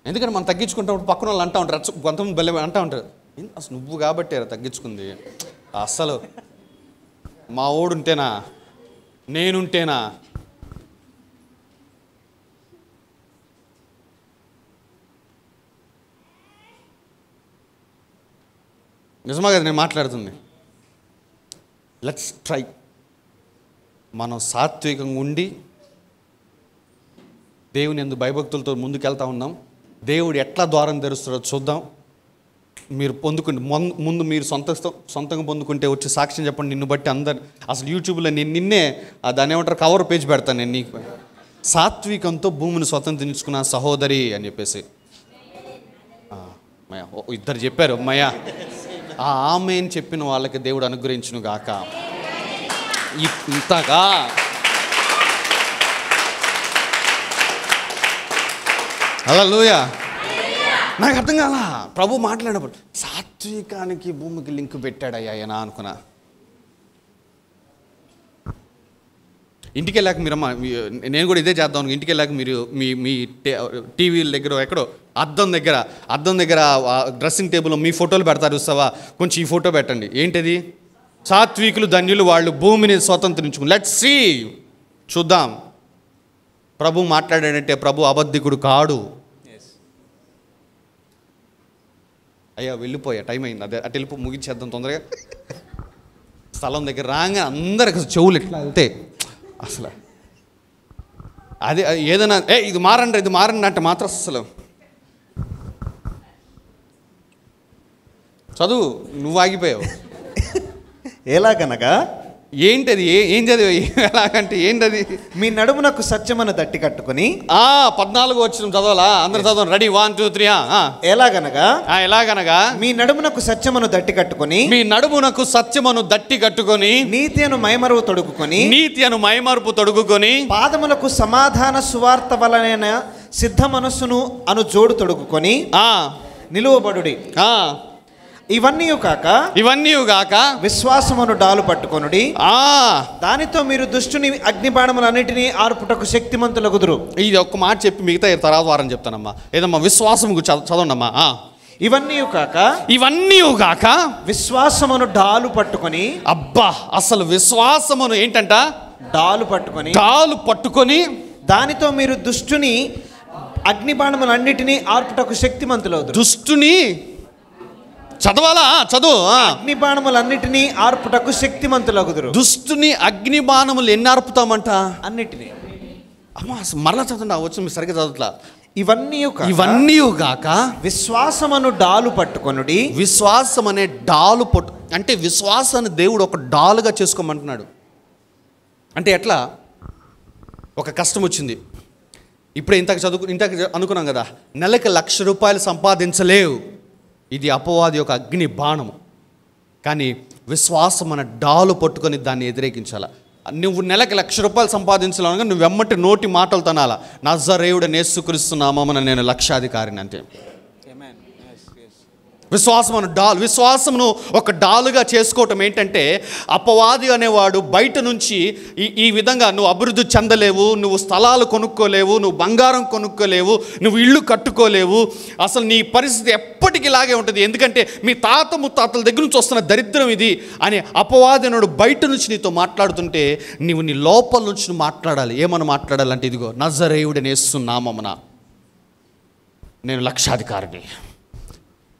ఎందుకంటే మనం తగ్గించుకుంటాం, పక్కన వాళ్ళు అంటూ ఉంటారు, కొంతమంది బెల్ల అంటూ ఉంటారు, అసలు నువ్వు కాబట్టి తగ్గించుకుంది, అసలు మా ఓడుంటేనా, నేనుంటేనా. నిజమా కదా నేను మాట్లాడుతుంది? Let's try. మనం సాత్వికంగా ఉండి దేవుని యందు భయభక్తులతో ముందుకెళ్తా ఉన్నాం. దేవుడు ఎట్లా ద్వారం తెరుస్తాడో చూద్దాం. మీరు పొందుకుంటే ముందు మీరు సొంతంగా పొందుకుంటే వచ్చి సాక్ష్యం చెప్పండి. నిన్ను బట్టి అందరు అసలు యూట్యూబ్లో నిన్నే దాన్ని ఏమంటారు కవర్ పేజ్ పెడతాను నేను, నీకు సాత్వికంతో భూమిని స్వతంత్రించుకున్న సహోదరి అని చెప్పేసి. మయా ఇద్దరు చెప్పారు మయా. ఆమె అని చెప్పిన వాళ్ళకి దేవుడు అనుగ్రహించును గాక. ఇంతగా హల్లెలూయా. నాకు అర్థం కాలా ప్రభు మాట్లాడినప్పుడు, సాత్వికానికి భూమికి లింక్ పెట్టాడయ్యా ఆయన అనుకున్నా. ఇంటికి వెళ్ళాక మీరు నేను కూడా ఇదే చేద్దాం. ఇంటికి వెళ్ళాక మీరు మీ టీవీల దగ్గర ఎక్కడో అద్దం దగ్గర డ్రెస్సింగ్ టేబుల్లో మీ ఫోటోలు పెడతారు చూస్తావా, కొంచెం ఈ ఫోటో పెట్టండి. ఏంటది? సాత్వికులు ధన్యులు వాళ్ళు భూమిని స్వతంత్రించుకుని. లెట్స్ సీ, చూద్దాం. ప్రభు మాట్లాడాడంటే ప్రభు అబద్ధికుడు కాడు. అయ్యా వెళ్ళిపోయా, టైం అయింది, అదే అటు వెళ్ళిపో, ముగించేద్దాం తొందరగా. స్థలం దగ్గర రాగా అందరికి చెవులు ఇట్లా వెళ్తే అసలు అదే ఏదైనా ఇది మారండి అంటే మాత్రం అసలు చదువు నువ్వు ఆగిపోయావు. ఎలాగనగా ఏంటది? ఏం చదివా? ఎలాగంటే ఏంటది? మీ నడుమునకు సత్యమను దట్టి కట్టుకుని. 14 వచ్చిన చదవాలా? అందరు చదవండి. రెడీ, 1 2 3. ఎలాగనగా మీ నడుమునకు సత్యమను దట్టి కట్టుకుని, మీ నడుమునకు సత్యమును దట్టి కట్టుకొని, నీతి అను మైమరుపు తొడుగుకొని, పాదములకు సమాధాన సువార్త వలన సిద్ధ మనస్సును అను జోడు తొడుగుకొని నిలువబడుడి. ఇవన్నీ కాక విశ్వాసమును డాలు పట్టుకొనుడి. దానితో మీరు దుష్టుని అగ్నిబాణములన్నిటినీ ఆర్పుటకు శక్తిమంతులగుదురు. ఇది ఒక్క మాట చెప్పి మిగతా తర్వాత వారం చెప్తానమ్మా. ఏదమ్మా విశ్వాసం చదవండమ్మా. ఇవన్నీ కాక విశ్వాసమును డాలు పట్టుకొని. అబ్బా, అసలు విశ్వాసమును ఏంటంట? డాలు పట్టుకొని దానితో మీరు దుష్టుని అగ్నిబాణములన్నిటినీ ఆర్పుటకు శక్తిమంతులవుదురు. దుష్టుని చదవాలా? చదువు. అగ్నిబాణములన్నిటినీ ఆర్పుటకు శక్తిమంతులగుదురు. దుష్టుని అగ్నిబాణములు ఎన్ని ఆర్పుతామంట? అన్నిటినీ. అమ్మా మరలా చదవండి, వచ్చి మీరు సరిగ్గా చదవట్లా. ఇవన్నీ గాక విశ్వాసమును డాలు పట్టుకొనుడి. విశ్వాసం అనే డాలు అంటే విశ్వాసాన్ని దేవుడు ఒక డాలుగా చేసుకోమంటున్నాడు. అంటే ఎట్లా? ఒక కష్టం వచ్చింది, ఇప్పుడే ఇంతకు అనుకున్నాం కదా, నెలకు 1,00,000 రూపాయలు సంపాదించలేవు. ఇది అపవాది యొక్క అగ్ని బాణము. కానీ విశ్వాసం అనే డాలు పట్టుకొని దాన్ని ఎదిరేకించాల. నువ్వు నెలకు 1,00,000 రూపాయలు సంపాదించాలనగా నువ్వు వెమ్మటి నోటి మాటలు తనాల, నజరేయుడైన యేసుక్రీస్తు నామమున నేను లక్షాధికారిని అంతే. విశ్వాసమును ఒక డాలుగా చేసుకోవటం ఏంటంటే, అపవాది అనేవాడు బయట నుంచి ఈ విధంగా నువ్వు అభివృద్ధి చెందలేవు, నువ్వు స్థలాలు కొనుక్కోలేవు, నువ్వు బంగారం కొనుక్కోలేవు, నువ్వు ఇళ్ళు కట్టుకోలేవు, అసలు నీ పరిస్థితి ఎప్పటికీ ఇలాగే ఉంటుంది, ఎందుకంటే మీ తాత ముత్తాతల దగ్గర నుంచి వస్తున్న దరిద్రం ఇది అని అపవాది అనేవాడు బయట నుంచి నీతో మాట్లాడుతుంటే, నీవు నీ లోపల నుంచి మాట్లాడాలి. ఏమని మాట్లాడాలంటే, ఇదిగో నజరేయుడైన యేసు నామమున నేను లక్షాధికారిని.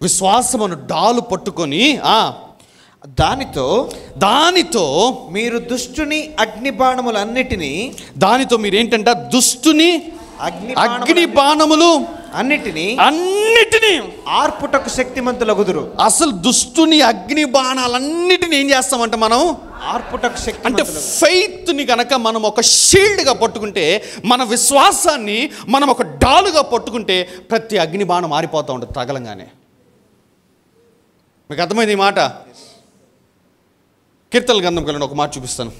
విశ్వాసమును డాలు పట్టుకొని దానితో మీరు దుష్టుని అగ్నిబాణములన్నిటినీ దానితో మీరు ఏంటంటే దుష్టుని అగ్ని బాణములు అన్నిటినీ ఆర్పుటకు శక్తిమంతులగుదురు. అసలు దుష్టుని అగ్ని బాణాలన్నిటిని ఏం చేస్తామంటే మనం ఆర్పుటకు శక్తి అంటే ఫెయిత్ని కనుక మనం ఒక షీల్డ్గా పట్టుకుంటే, మన విశ్వాసాన్ని మనం ఒక డాలుగా పట్టుకుంటే ప్రతి అగ్ని బాణం మారిపోతూ ఉంటుంది తగలంగానే. మీకు అర్థమైంది ఈ మాట? కీర్తనల గ్రంథం కలిగిన ఒక మాట చూపిస్తాను.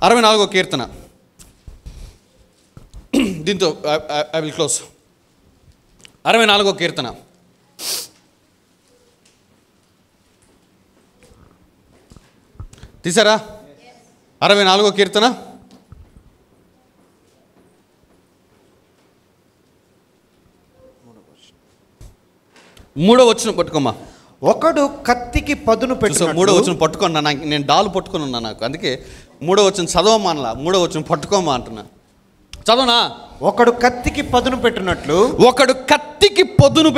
64వ కీర్తన. దీంతో ఐ విల్ క్లోజ్. 64వ కీర్తన. తీసారా? 64వ కీర్తన 3వ వచనం పట్టుకోమ్మా. ఒకడు కత్తికి పదును పెట్టు. 3వ వచనం పట్టుకున్నా, నేను డాలు పట్టుకొని ఉన్నా, నాకు అందుకే 3వ వచనం చదవమానలా, 3వ వచనం పట్టుకోమా అంటున్నా. చదవనా? ఒకడు కత్తికి పదును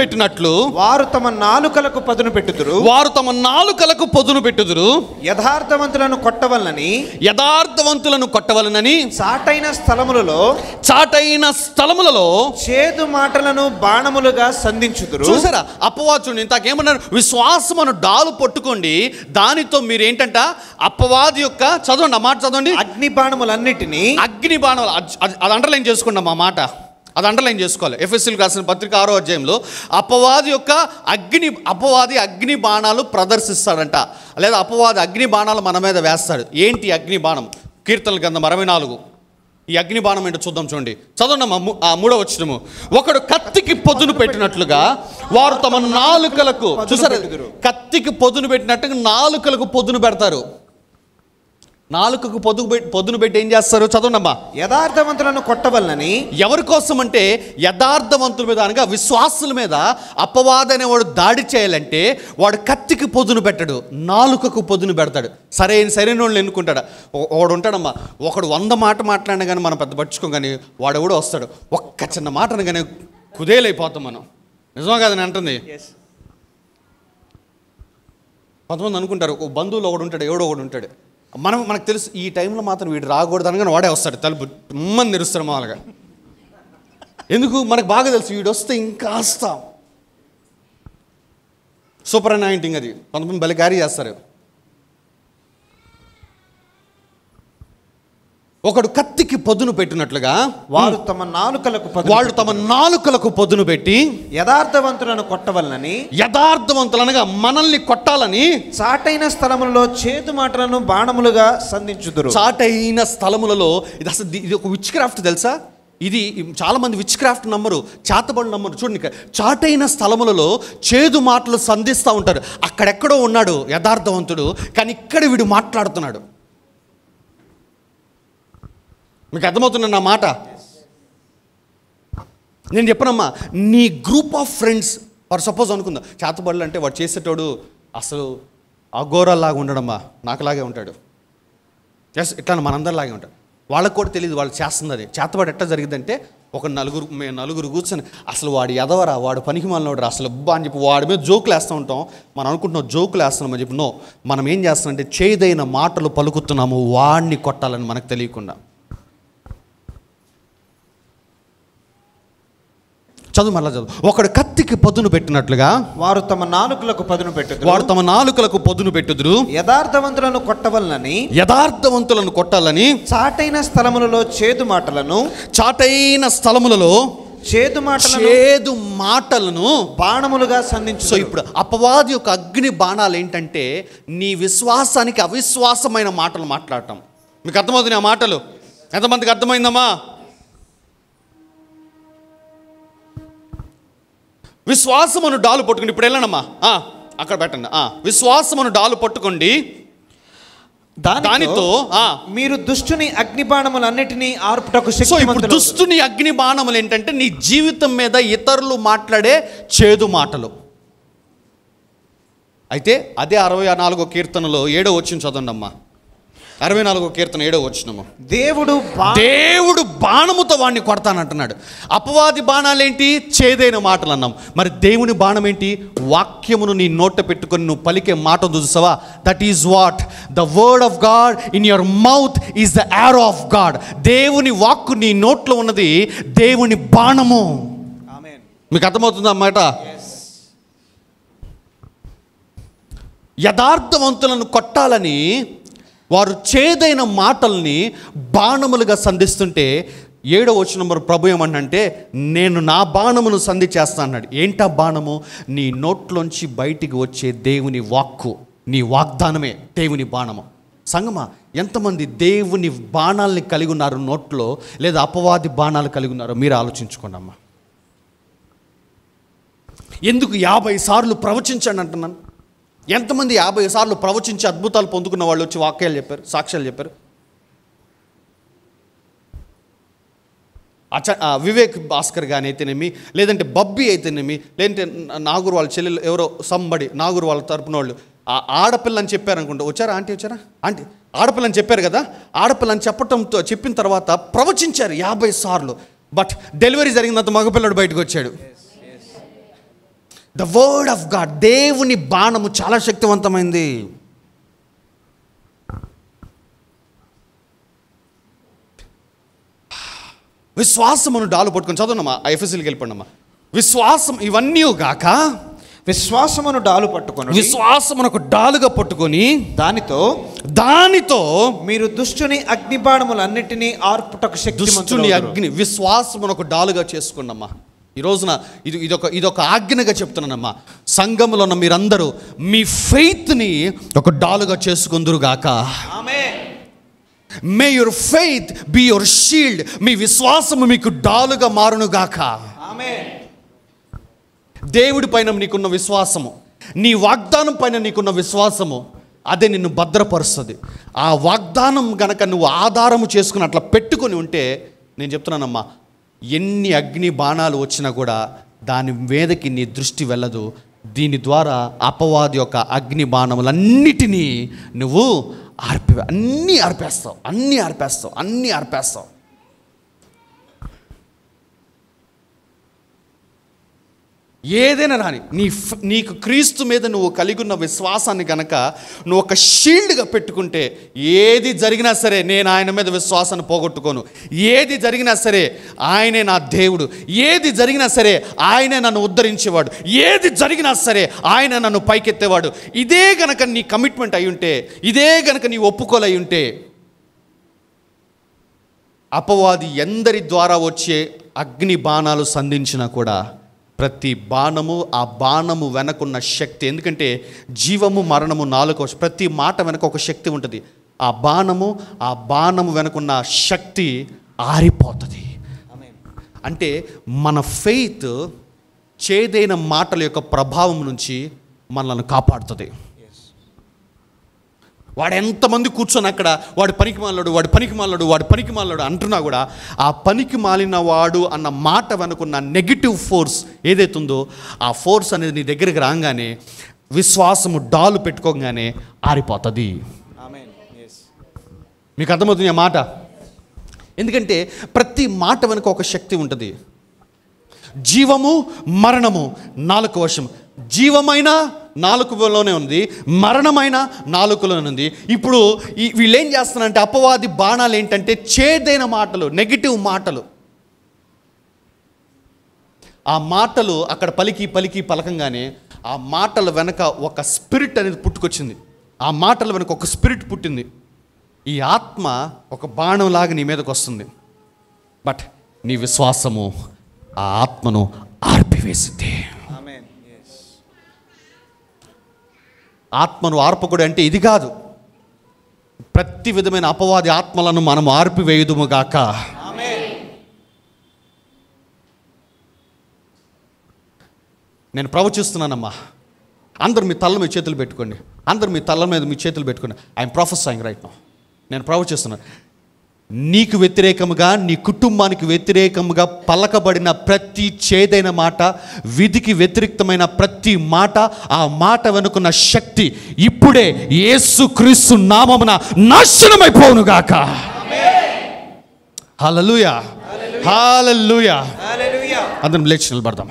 పెట్టినట్లు వారు తమ నాలుకలకు పదును పెట్టుదురు. యథార్థవంతులను కొట్టవలనని చాటైన స్థలములలో చేదు మాటలను బాణములుగా సంధించుదురు. చూసారా? అపవాదుని ఇంతకేమన్నారు? విశ్వాసమును డాలు పట్టుకోండి, దానితో మీరు ఏంటంట అపవాది యొక్క, చదవండి ఆ మాట చదవండి, అగ్ని బాణములన్నిటినీ. అగ్ని బాణాలు అది అండర్లైన్ చేసుకున్నాం ఆ మాట, అది అండర్లైన్ చేసుకోవాలి. ఎఫెసీయులకు రాసిన పత్రిక 6వ అధ్యాయంలో అపవాది అగ్ని బాణాలు ప్రదర్శిస్తాడంట, లేదా అపవాది అగ్ని బాణాలు మన మీద వేస్తాడు. ఏంటి అగ్ని బాణం? కీర్తనల గ్రంథం 64. ఈ అగ్ని బాణం ఏంటో చూద్దాం, చూడండి, చదవండి. 3వ వచనము. ఒకడు కత్తికి పొదును పెట్టినట్లుగా వారు తమ నాలుకలకు, చూసారు, కత్తికి పొదును పెట్టినట్టుగా నాలుకలకు పొదును పెడతారు. నాలుకకు పొదును పెట్టి ఏం చేస్తారు? చదవనమ్మా. యథార్థవంతులను కొట్టవలనని. ఎవరి కోసం అంటే యథార్థవంతుల మీద, అనగా విశ్వాసుల మీద అపవాది అనేవాడు దాడి చేయాలంటే వాడు కత్తికి పొదును పెట్టడు, నాలుకకు పొదును పెడతాడు. సరైన వాళ్ళు ఎన్నుకుంటాడు. వాడు ఉంటాడమ్మా, ఒకడు 100 మాట మాట్లాడినా కానీ మనం పెద్ద పట్టించుకోం, కానీ వాడు కూడా వస్తాడు, ఒక్క చిన్న మాట అనగానే కుదేలైపోతాం మనం. నిజమా కాదని అంటుంది. కొంతమంది అనుకుంటారు, ఒక బంధువులు ఒకడు ఉంటాడు, ఎవడో ఒకడు ఉంటాడు, మనకు తెలుసు ఈ టైంలో మాత్రం వీడు రాకూడదు అనగానే వాడే వస్తాడు, తలుపు ఉమ్మని తెరుస్తాడు మామూలుగా. ఎందుకు? మనకు బాగా తెలుసు వీడు వస్తే ఇంకాస్త సూపర్ అనాయింటింగ్. అది కొంతమంది బలి క్యారీ చేస్తారు. ఒకడు కత్తికి పొదును పెట్టినట్లుగా వాళ్ళు తమ నాలుకలకు పొదును పెట్టి యథార్థవంతులను కొట్టవలనని. యథార్థవంతులనగా మనల్ని కొట్టాలని చాటైన స్థలములలో చేదు మాటలను బాణములుగా సంధించుదురు. చాటైన స్థలములలో, ఇది ఒక విచ్ క్రాఫ్ట్ తెలుసా? ఇది చాలామంది విచ్ క్రాఫ్ట్ నమ్మరు, చేతబడి నమ్మరు. చూడండి, చాటైన స్థలములలో చేదు మాటలు సంధిస్తూ ఉంటారు. అక్కడెక్కడో ఉన్నాడు యథార్థవంతుడు, కానీ ఇక్కడ వీడు మాట్లాడుతున్నాడు. మీకు అర్థమవుతున్నా నా మాట? నేను చెప్పనమ్మా, నీ group of friends for suppose అనుకుందాం, చేతబడులు అంటే వాడు చేసేటోడు అసలు అఘోరాలాగా ఉండడమ్మా, నాకులాగే ఉంటాడు, జస్ట్ ఇట్లా మనందరిలాగే ఉంటాడు. వాళ్ళకు కూడా తెలియదు వాళ్ళు చేస్తుంది అది. చేతబడి ఎట్లా జరిగిందంటే, ఒక నలుగురు కూర్చొని అసలు వాడు ఎదవరా, వాడు పనికి మాలినోడు రా అసలు అని చెప్పి వాడి మీద జోకులు వేస్తూ ఉంటాం. మనం అనుకుంటున్నాం జోకులు వేస్తున్నామని చెప్పి. నో, మనం ఏం చేస్తున్నామంటే చేదైన మాటలు పలుకుతున్నాము వాడిని కొట్టాలని మనకు తెలియకుండా. చదువు, మళ్ళా చదువు. ఒకడు కత్తికి పొదును పెట్టినట్లుగా వారు తమ నాలుకలకు పొదును పెట్టుదురు. యథార్థవంతులను కొట్టాలని చాటైన స్థలములలో చేదు మాటలను బాణములుగా సంధించు. సో ఇప్పుడు అపవాది యొక్క అగ్ని బాణాలు ఏంటంటే నీ విశ్వాసానికి అవిశ్వాసమైన మాటలు మాట్లాడటం. మీకు అర్థమవుతుంది ఆ మాటలు? ఎంతమందికి అర్థమైందమ్మా? విశ్వాసమును డాలు పట్టుకోండి. ఇప్పుడు వెళ్ళండమ్మా, అక్కడ పెట్టండి. విశ్వాసమును డాలు పట్టుకోండి, దానితో మీరు దుష్టుని అగ్నిబాణములన్నిటినీ ఆర్పుటకు. సో ఇప్పుడు దుష్టుని అగ్ని బాణములు ఏంటంటే నీ జీవితం మీద ఇతరులు మాట్లాడే చేదు మాటలు. అయితే అదే 64వ కీర్తనలో 7వ వచనం చదవండి అమ్మా. 64వ కీర్తన 7వ వచనము. దేవుడు బాణముతో వాడిని కొడతానంటున్నాడు. అపవాది బాణాలేంటి? చేదైన మాటలు అన్నాం. మరి దేవుని బాణం ఏంటి? వాక్యమును నీ నోట పెట్టుకొని నువ్వు పలికే మాట చూసావా? That is what the word of God in your mouth is the arrow of God. దేవుని వాక్కు నీ నోట్లో ఉన్నది దేవుని బాణము. మీకు అర్థమవుతుంది అన్నమాట. యథార్థవంతులను కొట్టాలని వారు చేదైన మాటల్ని బాణములుగా సంధిస్తుంటే 7వ వచనం ప్రభు ఏమన్నంటే, నేను నా బాణమును సంధి చేస్తా అన్నాడు. ఏంటా బాణము? నీ నోట్లోంచి బయటికి వచ్చే దేవుని వాక్కు, నీ వాగ్దానమే దేవుని బాణము. సంగమా, ఎంతమంది దేవుని బాణాలని కలిగి ఉన్నారు నోట్లో, లేదా అపవాది బాణాలు కలిగి ఉన్నారో మీరు ఆలోచించుకోండి అమ్మా. ఎందుకు 50 సార్లు ప్రవచించండి అంటున్నాను? ఎంతమంది 50 సార్లు ప్రవచించి అద్భుతాలు పొందుకున్న వాళ్ళు వచ్చి వాక్యాలు చెప్పారు, సాక్ష్యాలు చెప్పారు? వివేక్ భాస్కర్ కానీ అయితేనేమి, లేదంటే బబ్బీ అయితేనేమి, లేదంటే నాగూరు వాళ్ళ చెల్లెలు ఎవరో సంబడి నాగూరు వాళ్ళ తరపున వాళ్ళు ఆడపిల్లని చెప్పారు అనుకుంటా. వచ్చారా ఆంటీ? వచ్చారా ఆంటీ? ఆడపిల్లని చెప్పారు కదా, ఆడపిల్లని చెప్పిన తర్వాత ప్రవచించారు 50 సార్లు. బట్ డెలివరీ జరిగినంత మగపిల్లడు బయటకు వచ్చాడు. ద వర్డ్ ఆఫ్ గాడ్, దేవుని బాణము చాలా శక్తివంతమైంది. విశ్వాసమును డాలు పట్టుకొని చదవనమ్మా, ఎఫెసీయులకు వెళ్ళిపోండమ్మా. విశ్వాసం ఇవన్నీ గాక విశ్వాసమును డాలు పట్టుకొని, విశ్వాసమునకు డాలుగా పట్టుకొని దానితో మీరు దుష్టుని అగ్ని బాణములన్నిటినీ ఆర్పుటకు దుష్టుని అగ్ని విశ్వాసమునకు డాలుగా చేసుకున్నమ్మా. ఈ రోజున ఇదొక ఆజ్ఞగా చెప్తున్నానమ్మా. సంఘములో ఉన్న మీరందరూ మీ ఫెయిత్ని ఒక డాలుగా చేసుకుందురుగాక. May your faith be your shield. మీ విశ్వాసము మీకు డాలుగా మారునుగాక. దేవుడి పైన నీకున్న విశ్వాసము, నీ వాగ్దానం పైన నీకున్న విశ్వాసము, అదే నిన్ను భద్రపరుస్తుంది. ఆ వాగ్దానం గనక నువ్వు ఆధారము చేసుకుని అట్లా పెట్టుకొని ఉంటే, నేను చెప్తున్నానమ్మా, ఎన్ని అగ్ని బాణాలు వచ్చినా కూడా దాని మీదకి నీ దృష్టి వెళ్ళదు. దీని ద్వారా అపవాది యొక్క అగ్ని బాణములన్నిటినీ నువ్వు అన్నీ ఆర్పేస్తావు. ఏదైనా రాని నీకు క్రీస్తు మీద నువ్వు కలిగి ఉన్న విశ్వాసాన్ని గనక నువ్వు ఒక షీల్డ్గా పెట్టుకుంటే, ఏది జరిగినా సరే నేను ఆయన మీద విశ్వాసాన్ని పోగొట్టుకోను. ఏది జరిగినా సరే ఆయనే నా దేవుడు. ఏది జరిగినా సరే ఆయనే నన్ను ఉద్ధరించేవాడు. ఏది జరిగినా సరే ఆయన నన్ను పైకెత్తేవాడు. ఇదే గనక నీ కమిట్మెంట్ అయి ఉంటే, ఇదే గనక నీ ఒప్పుకోలై ఉంటే, అపవాది ఎందరి ద్వారా వచ్చే అగ్ని బాణాలు సంధించినా కూడా ప్రతి బాణము, ఆ బాణము వెనకున్న శక్తి, ఎందుకంటే జీవము మరణము నాలుక, ప్రతి మాట వెనక ఒక శక్తి ఉంటుంది. ఆ బాణము వెనకున్న శక్తి ఆరిపోతుంది. అంటే మన ఫెయిత్ చేదైన మాటల యొక్క ప్రభావం నుంచి మనల్ని కాపాడుతుంది. వాడు ఎంతమంది కూర్చొని అక్కడ వాడు పనికి మాలాడు అంటున్నా కూడా, ఆ పనికి మాలిన వాడు అన్న మాట వెనుకున్న నెగిటివ్ ఫోర్స్ ఏదైతుందో, ఆ ఫోర్స్ అనేది నీ దగ్గరికి రాగానే, విశ్వాసము డాలు పెట్టుకోగానే ఆరిపోతుంది. మీకు అర్థమవుతుంది ఆ మాట? ఎందుకంటే ప్రతి మాట వెనుక ఒక శక్తి ఉంటుంది. జీవము మరణము నాలుక వశం. జీవమైన నాలుకలోనే ఉంది, మరణమైన నాలుకలోనే ఉంది. ఇప్పుడు వీళ్ళు ఏం చేస్తున్నారంటే, అపవాది బాణాలు ఏంటంటే చేదైన మాటలు, నెగిటివ్ మాటలు. ఆ మాటలు అక్కడ పలకంగానే ఆ మాటల వెనక ఒక స్పిరిట్ అనేది పుట్టుకొచ్చింది. ఆ మాటల వెనక ఒక స్పిరిట్ పుట్టింది. ఈ ఆత్మ ఒక బాణం లాగా నీ మీదకి వస్తుంది. బట్ నీ విశ్వాసము ఆ ఆత్మను ఆర్పివేసింది. ఆత్మను ఆర్పకుడు అంటే ఇది కాదు. ప్రతి విధమైన అపవాది ఆత్మలను మనం ఆర్పివేయుదుముగాక. నేను ప్రవచిస్తున్నానమ్మా. అందరూ మీ తల్ల మీద చేతులు పెట్టుకోండి. I am professing right now. నేను ప్రవచిస్తున్నాను. నీకు వ్యతిరేకముగా, నీ కుటుంబానికి వ్యతిరేకముగా పలకబడిన ప్రతి చేదైన మాట, విధికి వ్యతిరేకమైన ప్రతి మాట, ఆ మాట వెనుకున్న శక్తి ఇప్పుడే యేసుక్రీస్తు నామమున నాశనమైపోవునుగాక. హల్లెలూయా, హల్లెలూయా. అందరం లేచి నిలబడదాం.